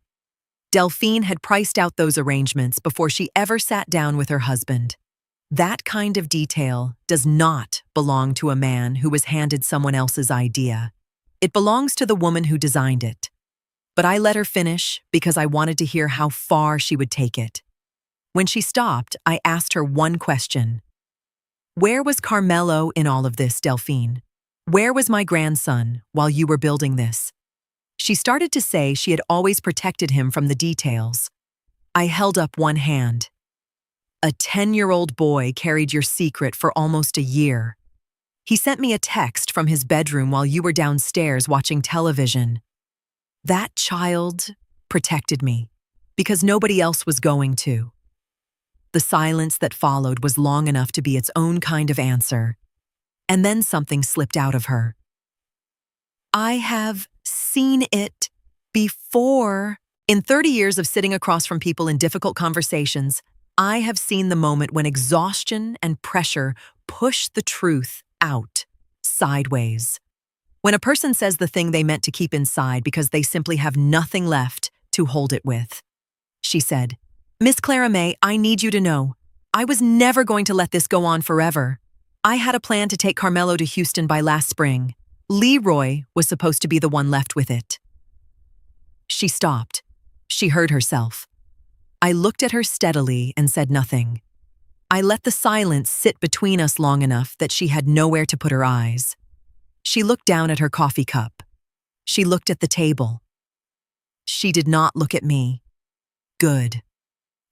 Delphine had priced out those arrangements before she ever sat down with her husband. That kind of detail does not belong to a man who was handed someone else's idea. It belongs to the woman who designed it. But I let her finish because I wanted to hear how far she would take it. When she stopped, I asked her one question. Where was Carmelo in all of this, Delphine? Where was my grandson while you were building this? She started to say she had always protected him from the details. I held up one hand. A 10-year-old boy carried your secret for almost a year. He sent me a text from his bedroom while you were downstairs watching television. That child protected me because nobody else was going to. The silence that followed was long enough to be its own kind of answer. And then something slipped out of her. I have seen it before. In 30 years of sitting across from people in difficult conversations, I have seen the moment when exhaustion and pressure push the truth out, sideways. When a person says the thing they meant to keep inside because they simply have nothing left to hold it with. She said, Miss Clara May, I need you to know, I was never going to let this go on forever. I had a plan to take Carmelo to Houston by last spring. Leroy was supposed to be the one left with it. She stopped. She heard herself. I looked at her steadily and said nothing. I let the silence sit between us long enough that she had nowhere to put her eyes. She looked down at her coffee cup. She looked at the table. She did not look at me. Good.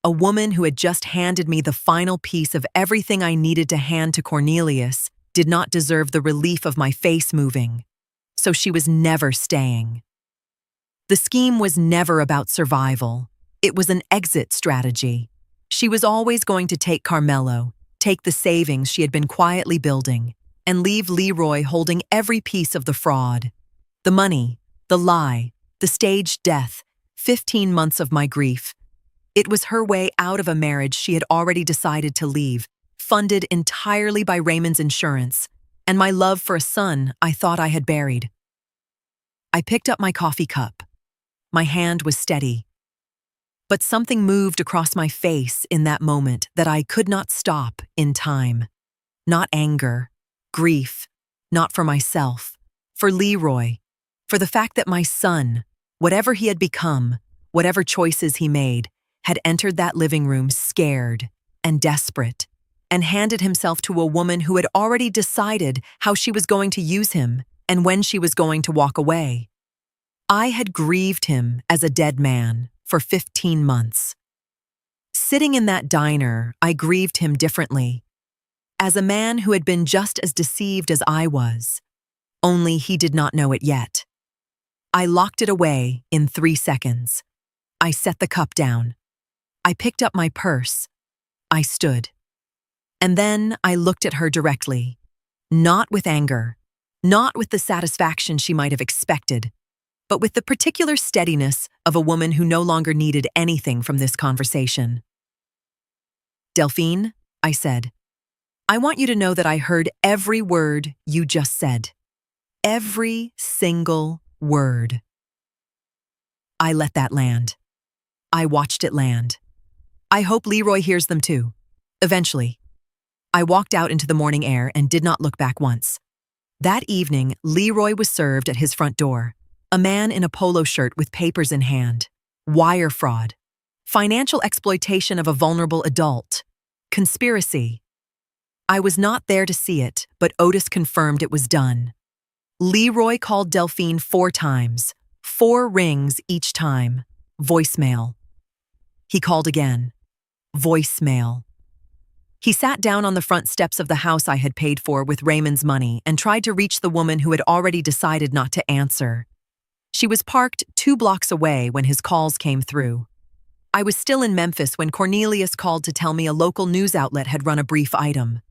A woman who had just handed me the final piece of everything I needed to hand to Cornelius did not deserve the relief of my face moving. So she was never staying. The scheme was never about survival. It was an exit strategy. She was always going to take Carmelo, take the savings she had been quietly building, and leave Leroy holding every piece of the fraud. The money, the lie, the staged death, 15 months of my grief. It was her way out of a marriage she had already decided to leave, funded entirely by Raymond's insurance, and my love for a son I thought I had buried. I picked up my coffee cup. My hand was steady. But something moved across my face in that moment that I could not stop in time. Not anger. Grief, not for myself, for Leroy, for the fact that my son, whatever he had become, whatever choices he made, had entered that living room scared and desperate, and handed himself to a woman who had already decided how she was going to use him and when she was going to walk away. I had grieved him as a dead man for 15 months. Sitting in that diner, I grieved him differently. As a man who had been just as deceived as I was, only he did not know it yet. I locked it away in 3 seconds. I set the cup down. I picked up my purse. I stood. And then I looked at her directly, not with anger, not with the satisfaction she might have expected, but with the particular steadiness of a woman who no longer needed anything from this conversation. "Delphine," I said, "I want you to know that I heard every word you just said. Every single word." I let that land. I watched it land. I hope Leroy hears them too. Eventually. I walked out into the morning air and did not look back once. That evening, Leroy was served at his front door. A man in a polo shirt with papers in hand. Wire fraud. Financial exploitation of a vulnerable adult. Conspiracy. I was not there to see it, but Otis confirmed it was done. Leroy called Delphine 4 times. 4 rings each time. Voicemail. He called again. Voicemail. He sat down on the front steps of the house I had paid for with Raymond's money and tried to reach the woman who had already decided not to answer. She was parked 2 blocks away when his calls came through. I was still in Memphis when Cornelius called to tell me a local news outlet had run a brief item.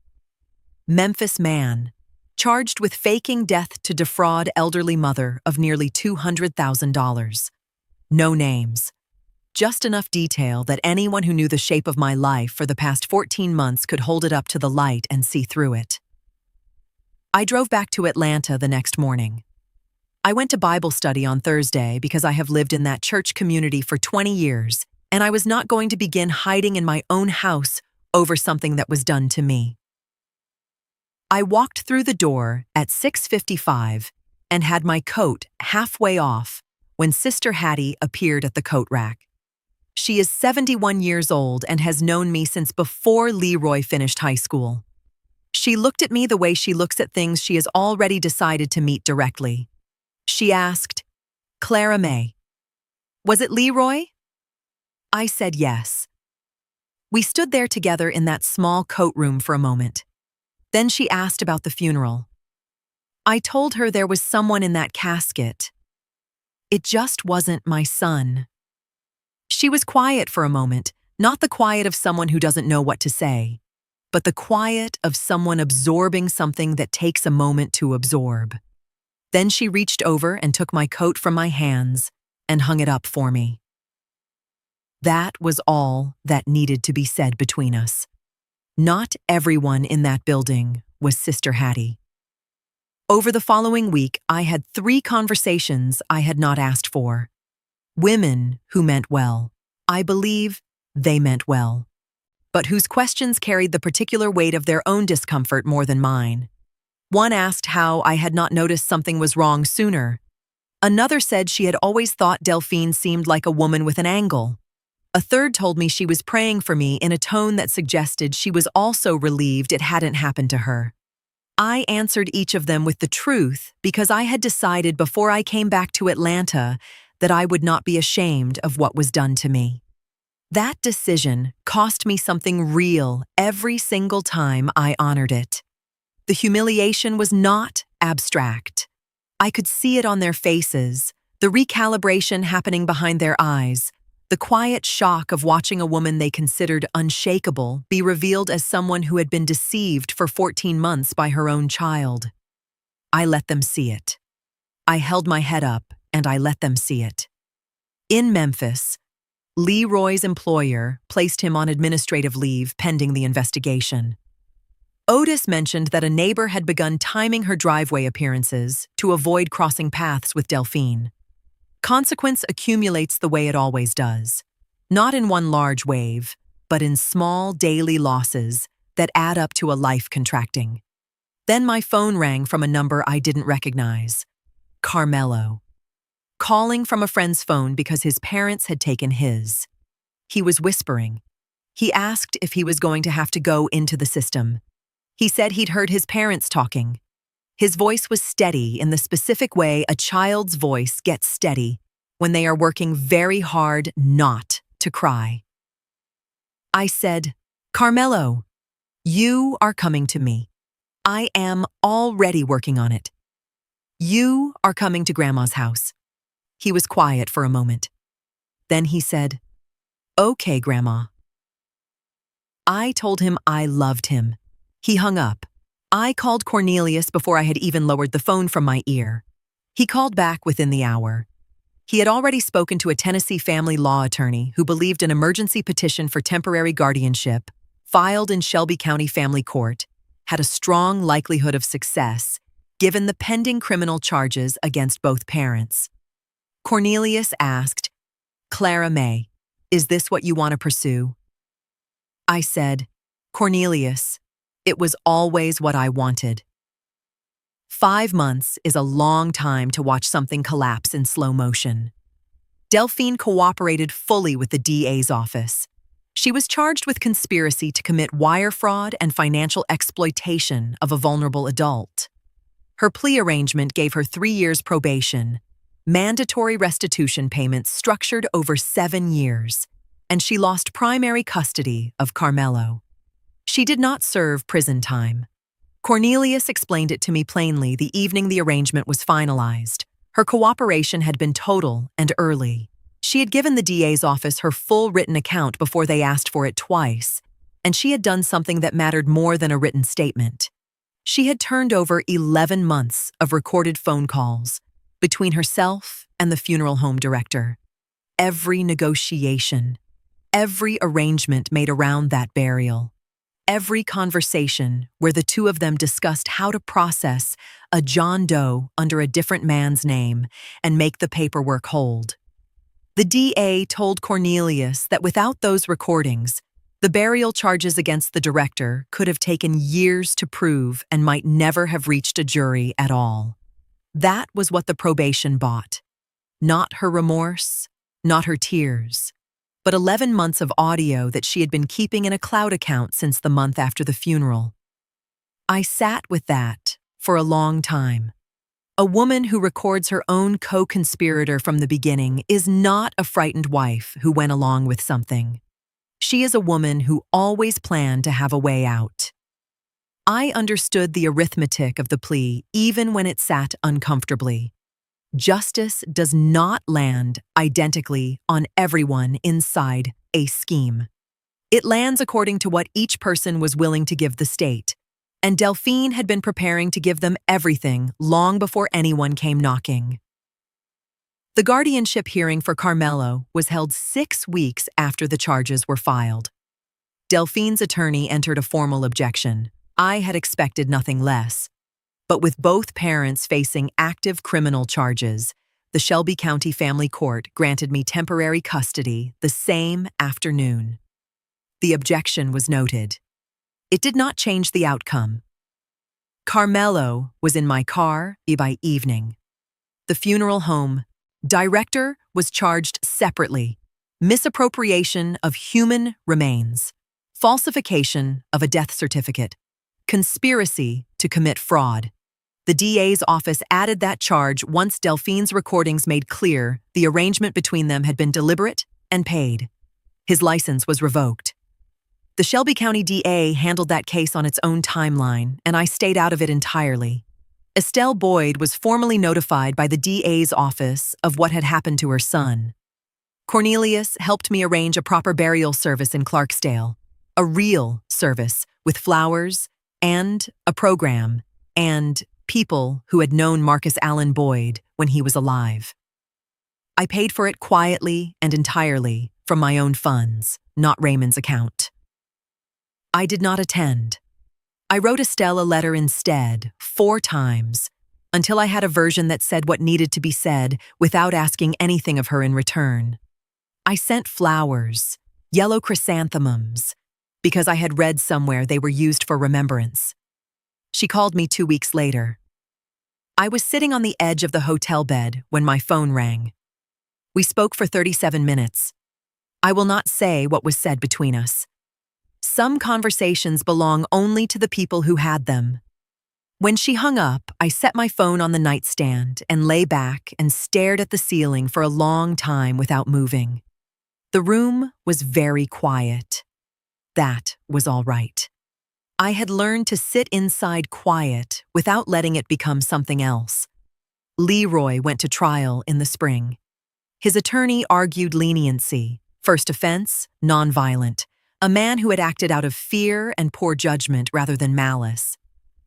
Memphis man, charged with faking death to defraud elderly mother of nearly $200,000. No names. Just enough detail that anyone who knew the shape of my life for the past 14 months could hold it up to the light and see through it. I drove back to Atlanta the next morning. I went to Bible study on Thursday because I have lived in that church community for 20 years, and I was not going to begin hiding in my own house over something that was done to me. I walked through the door at 6:55 and had my coat halfway off when Sister Hattie appeared at the coat rack. She is 71 years old and has known me since before Leroy finished high school. She looked at me the way she looks at things she has already decided to meet directly. She asked, "Clara May, was it Leroy?" I said yes. We stood there together in that small coat room for a moment. Then she asked about the funeral. I told her there was someone in that casket. It just wasn't my son. She was quiet for a moment, not the quiet of someone who doesn't know what to say, but the quiet of someone absorbing something that takes a moment to absorb. Then she reached over and took my coat from my hands and hung it up for me. That was all that needed to be said between us. Not everyone in that building was Sister Hattie. Over the following week, I had 3 conversations I had not asked for. Women who meant well. I believe they meant well, but whose questions carried the particular weight of their own discomfort more than mine. One asked how I had not noticed something was wrong sooner. Another said she had always thought Delphine seemed like a woman with an angle. A third told me she was praying for me in a tone that suggested she was also relieved it hadn't happened to her. I answered each of them with the truth because I had decided before I came back to Atlanta that I would not be ashamed of what was done to me. That decision cost me something real every single time I honored it. The humiliation was not abstract. I could see it on their faces, the recalibration happening behind their eyes, the quiet shock of watching a woman they considered unshakable be revealed as someone who had been deceived for 14 months by her own child. I let them see it. I held my head up and I let them see it. In Memphis, Leroy's employer placed him on administrative leave pending the investigation. Otis mentioned that a neighbor had begun timing her driveway appearances to avoid crossing paths with Delphine. Consequence accumulates the way it always does, not in one large wave, but in small daily losses that add up to a life contracting. Then my phone rang from a number I didn't recognize. Carmelo. Calling from a friend's phone because his parents had taken his. He was whispering. He asked if he was going to have to go into the system. He said he'd heard his parents talking. His voice was steady in the specific way a child's voice gets steady when they are working very hard not to cry. I said, "Carmelo, you are coming to me. I am already working on it. You are coming to Grandma's house." He was quiet for a moment. Then he said, "Okay, Grandma." I told him I loved him He hung up. I called Cornelius before I had even lowered the phone from my ear. He called back within the hour. He had already spoken to a Tennessee family law attorney who believed an emergency petition for temporary guardianship, filed in Shelby County Family Court, had a strong likelihood of success, given the pending criminal charges against both parents. Cornelius asked, "Clara May, is this what you want to pursue?" I said, "Cornelius, it was always what I wanted." 5 months is a long time to watch something collapse in slow motion. Delphine cooperated fully with the DA's office. She was charged with conspiracy to commit wire fraud and financial exploitation of a vulnerable adult. Her plea arrangement gave her 3 years probation, mandatory restitution payments structured over 7 years, and she lost primary custody of Carmelo. She did not serve prison time. Cornelius explained it to me plainly the evening the arrangement was finalized. Her cooperation had been total and early. She had given the DA's office her full written account before they asked for it twice, and she had done something that mattered more than a written statement. She had turned over 11 months of recorded phone calls between herself and the funeral home director. Every negotiation, every arrangement made around that burial, every conversation where the two of them discussed how to process a John Doe under a different man's name and make the paperwork hold. The DA told Cornelius that without those recordings, the burial charges against the director could have taken years to prove and might never have reached a jury at all. That was what the probation bought. Not her remorse, not her tears, but 11 months of audio that she had been keeping in a cloud account since the month after the funeral. I sat with that for a long time. A woman who records her own co-conspirator from the beginning is not a frightened wife who went along with something. She is a woman who always planned to have a way out. I understood the arithmetic of the plea even when it sat uncomfortably. Justice does not land identically on everyone inside a scheme. It lands according to what each person was willing to give the state, and Delphine had been preparing to give them everything long before anyone came knocking. The guardianship hearing for Carmelo was held 6 weeks after the charges were filed. Delphine's attorney entered a formal objection. I had expected nothing less. But with both parents facing active criminal charges, the Shelby County Family Court granted me temporary custody the same afternoon. The objection was noted. It did not change the outcome. Carmelo was in my car by evening. The funeral home director was charged separately: misappropriation of human remains, falsification of a death certificate, conspiracy to commit fraud. The DA's office added that charge once Delphine's recordings made clear the arrangement between them had been deliberate and paid. His license was revoked. The Shelby County DA handled that case on its own timeline, and I stayed out of it entirely. Estelle Boyd was formally notified by the DA's office of what had happened to her son. Cornelius helped me arrange a proper burial service in Clarksdale, a real service with flowers and a program and people who had known Marcus Allen Boyd when he was alive. I paid for it quietly and entirely from my own funds, not Raymond's account. I did not attend. I wrote Estelle a letter instead, 4 times, until I had a version that said what needed to be said without asking anything of her in return. I sent flowers, yellow chrysanthemums, because I had read somewhere they were used for remembrance. She called me 2 weeks later. I was sitting on the edge of the hotel bed when my phone rang. We spoke for 37 minutes. I will not say what was said between us. Some conversations belong only to the people who had them. When she hung up, I set my phone on the nightstand and lay back and stared at the ceiling for a long time without moving. The room was very quiet. That was all right. I had learned to sit inside quiet without letting it become something else. Leroy went to trial in the spring. His attorney argued leniency, first offense, nonviolent, a man who had acted out of fear and poor judgment rather than malice.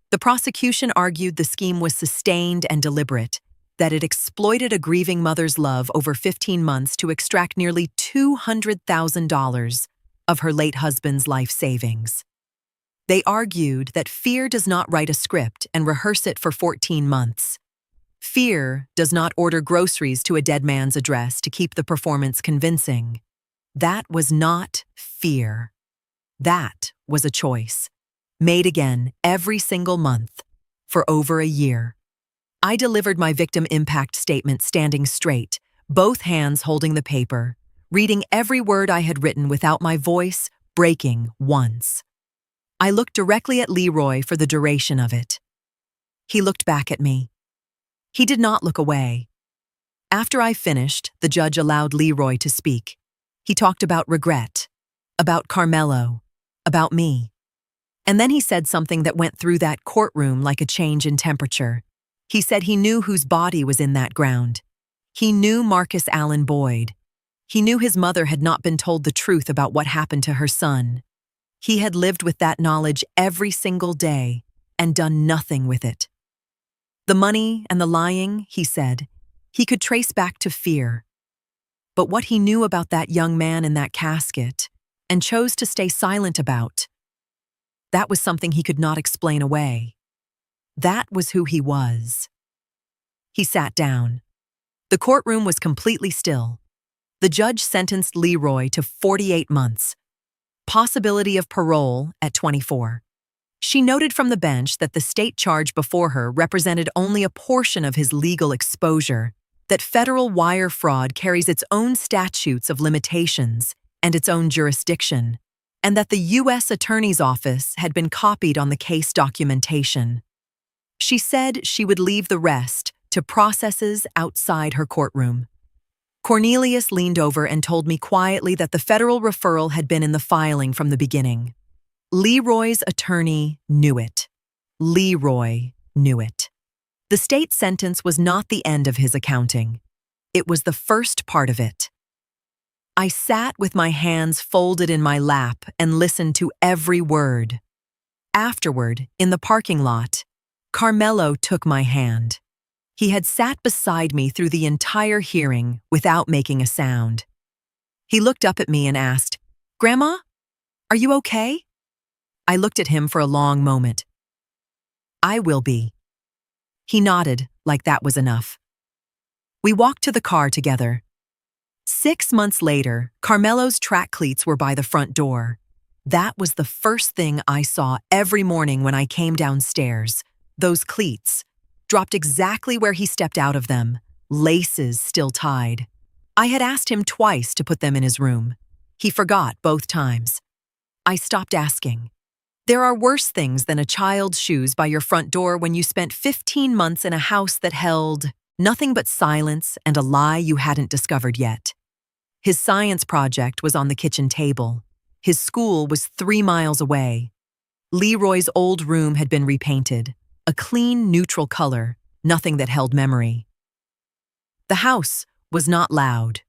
The prosecution argued the scheme was sustained and deliberate, that it exploited a grieving mother's love over 15 months to extract nearly $200,000 of her late husband's life savings. They argued that fear does not write a script and rehearse it for 14 months. Fear does not order groceries to a dead man's address to keep the performance convincing. That was not fear. That was a choice, made again every single month for over a year. I delivered my victim impact statement standing straight, both hands holding the paper, reading every word I had written without my voice breaking once. I looked directly at Leroy for the duration of it. He looked back at me. He did not look away. After I finished, the judge allowed Leroy to speak. He talked about regret, about Carmelo, about me. And then he said something that went through that courtroom like a change in temperature. He said he knew whose body was in that ground. He knew Marcus Allen Boyd. He knew his mother had not been told the truth about what happened to her son. He had lived with that knowledge every single day and done nothing with it. The money and the lying, he said, he could trace back to fear. But what he knew about that young man in that casket and chose to stay silent about, that was something he could not explain away. That was who he was. He sat down. The courtroom was completely still. The judge sentenced Leroy to 48 months. Possibility of parole at 24. She noted from the bench that the state charge before her represented only a portion of his legal exposure, that federal wire fraud carries its own statutes of limitations and its own jurisdiction, and that the U.S. Attorney's Office had been copied on the case documentation. She said she would leave the rest to processes outside her courtroom. Cornelius leaned over and told me quietly that the federal referral had been in the filing from the beginning. Leroy's attorney knew it. Leroy knew it. The state sentence was not the end of his accounting. It was the first part of it. I sat with my hands folded in my lap and listened to every word. Afterward, in the parking lot, Carmelo took my hand. He had sat beside me through the entire hearing without making a sound. He looked up at me and asked, "Grandma, are you okay?" I looked at him for a long moment. "I will be." He nodded like that was enough. We walked to the car together. 6 months later, Carmelo's track cleats were by the front door. That was the first thing I saw every morning when I came downstairs. Those cleats, dropped exactly where he stepped out of them, laces still tied. I had asked him twice to put them in his room. He forgot both times. I stopped asking. There are worse things than a child's shoes by your front door when you spent 15 months in a house that held nothing but silence and a lie you hadn't discovered yet. His science project was on the kitchen table. His school was 3 miles away. Leroy's old room had been repainted, a clean, neutral color, nothing that held memory. The house was not loud,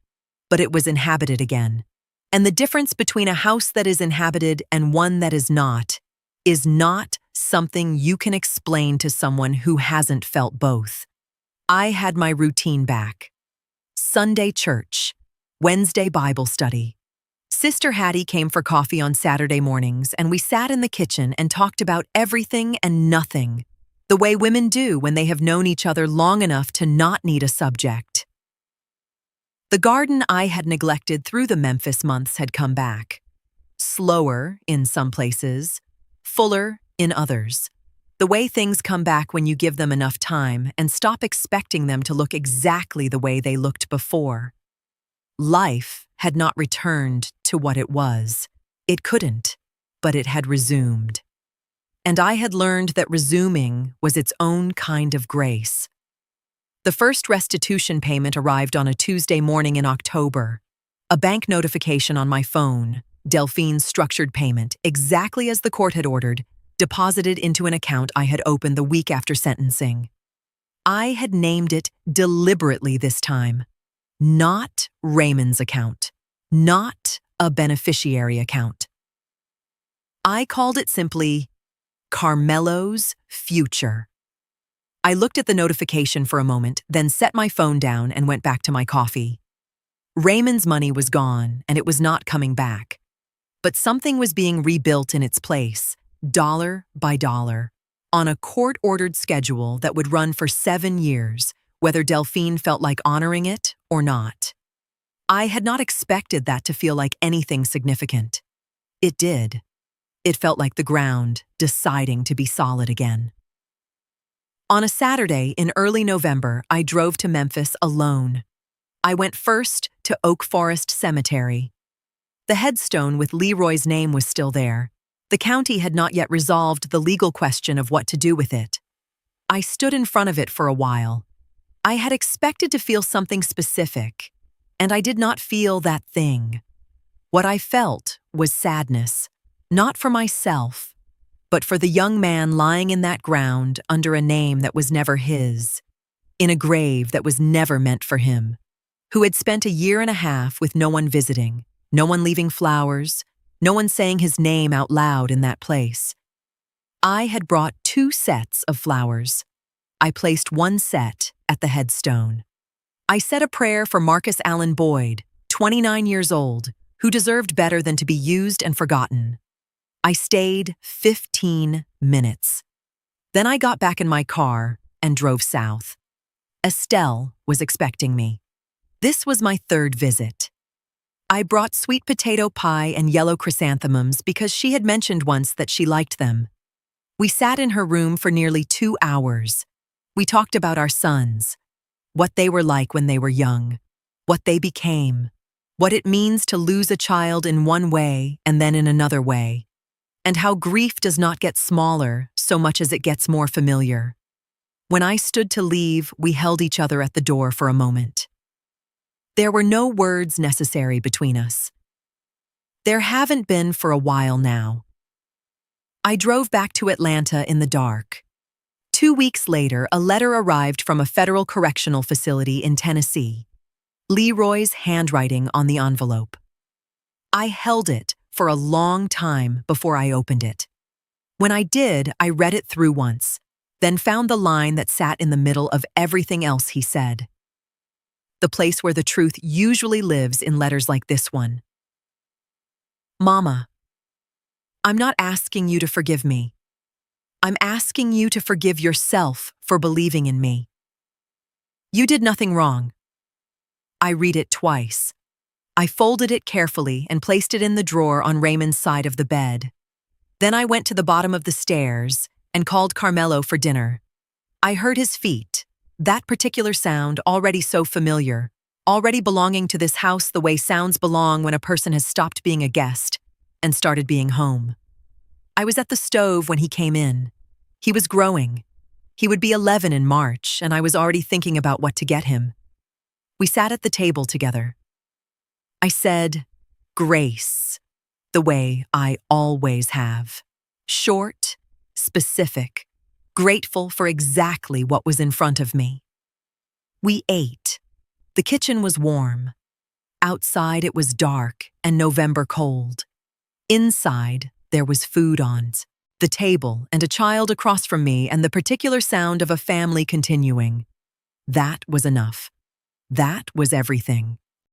but it was inhabited again. And the difference between a house that is inhabited and one that is not something you can explain to someone who hasn't felt both. I had my routine back. Sunday church, Wednesday Bible study. Sister Hattie came for coffee on Saturday mornings, and we sat in the kitchen and talked about everything and nothing, the way women do when they have known each other long enough to not need a subject. The garden I had neglected through the Memphis months had come back. Slower in some places, fuller in others. The way things come back when you give them enough time and stop expecting them to look exactly the way they looked before. Life had not returned to what it was. It couldn't, but it had resumed. And I had learned that resuming was its own kind of grace. The first restitution payment arrived on a Tuesday morning in October. A bank notification on my phone, Delphine's structured payment, exactly as the court had ordered, deposited into an account I had opened the week after sentencing. I had named it deliberately this time. Not Raymond's account. Not a beneficiary account. I called it simply Carmelo's future. I looked at the notification for a moment, then set my phone down and went back to my coffee. Raymond's money was gone, and it was not coming back. But something was being rebuilt in its place, dollar by dollar, on a court-ordered schedule that would run for 7 years, whether Delphine felt like honoring it or not. I had not expected that to feel like anything significant. It did. It felt like the ground deciding to be solid again. On a Saturday in early November, I drove to Memphis alone. I went first to Oak Forest Cemetery. The headstone with Leroy's name was still there. The county had not yet resolved the legal question of what to do with it. I stood in front of it for a while. I had expected to feel something specific, and I did not feel that thing. What I felt was sadness, not for myself, but for the young man lying in that ground under a name that was never his, in a grave that was never meant for him, who had spent a year and a half with no one visiting, no one leaving flowers, no one saying his name out loud in that place. I had brought 2 sets of flowers. I placed one set at the headstone. I said a prayer for Marcus Allen Boyd, 29 years old, who deserved better than to be used and forgotten. I stayed 15 minutes. Then I got back in my car and drove south. Estelle was expecting me. This was my 3rd visit. I brought sweet potato pie and yellow chrysanthemums because she had mentioned once that she liked them. We sat in her room for nearly 2 hours. We talked about our sons, what they were like when they were young, what they became, what it means to lose a child in one way and then in another way, and how grief does not get smaller so much as it gets more familiar. When I stood to leave, we held each other at the door for a moment. There were no words necessary between us. There haven't been for a while now. I drove back to Atlanta in the dark. 2 weeks later, a letter arrived from a federal correctional facility in Tennessee. Leroy's handwriting on the envelope. I held it for a long time before I opened it. When I did, I read it through once, then found the line that sat in the middle of everything else he said. The place where the truth usually lives in letters like this one. Mama, I'm not asking you to forgive me. I'm asking you to forgive yourself for believing in me. You did nothing wrong. I read it twice. I folded it carefully and placed it in the drawer on Raymond's side of the bed. Then I went to the bottom of the stairs and called Carmelo for dinner. I heard his feet, that particular sound already so familiar, already belonging to this house the way sounds belong when a person has stopped being a guest and started being home. I was at the stove when he came in. He was growing. He would be 11 in March, and I was already thinking about what to get him. We sat at the table together. I said, "Grace," the way I always have. Short, specific, grateful for exactly what was in front of me. We ate. The kitchen was warm. Outside it was dark and November cold. Inside there was food on the table and a child across from me and the particular sound of a family continuing. That was enough. That was everything.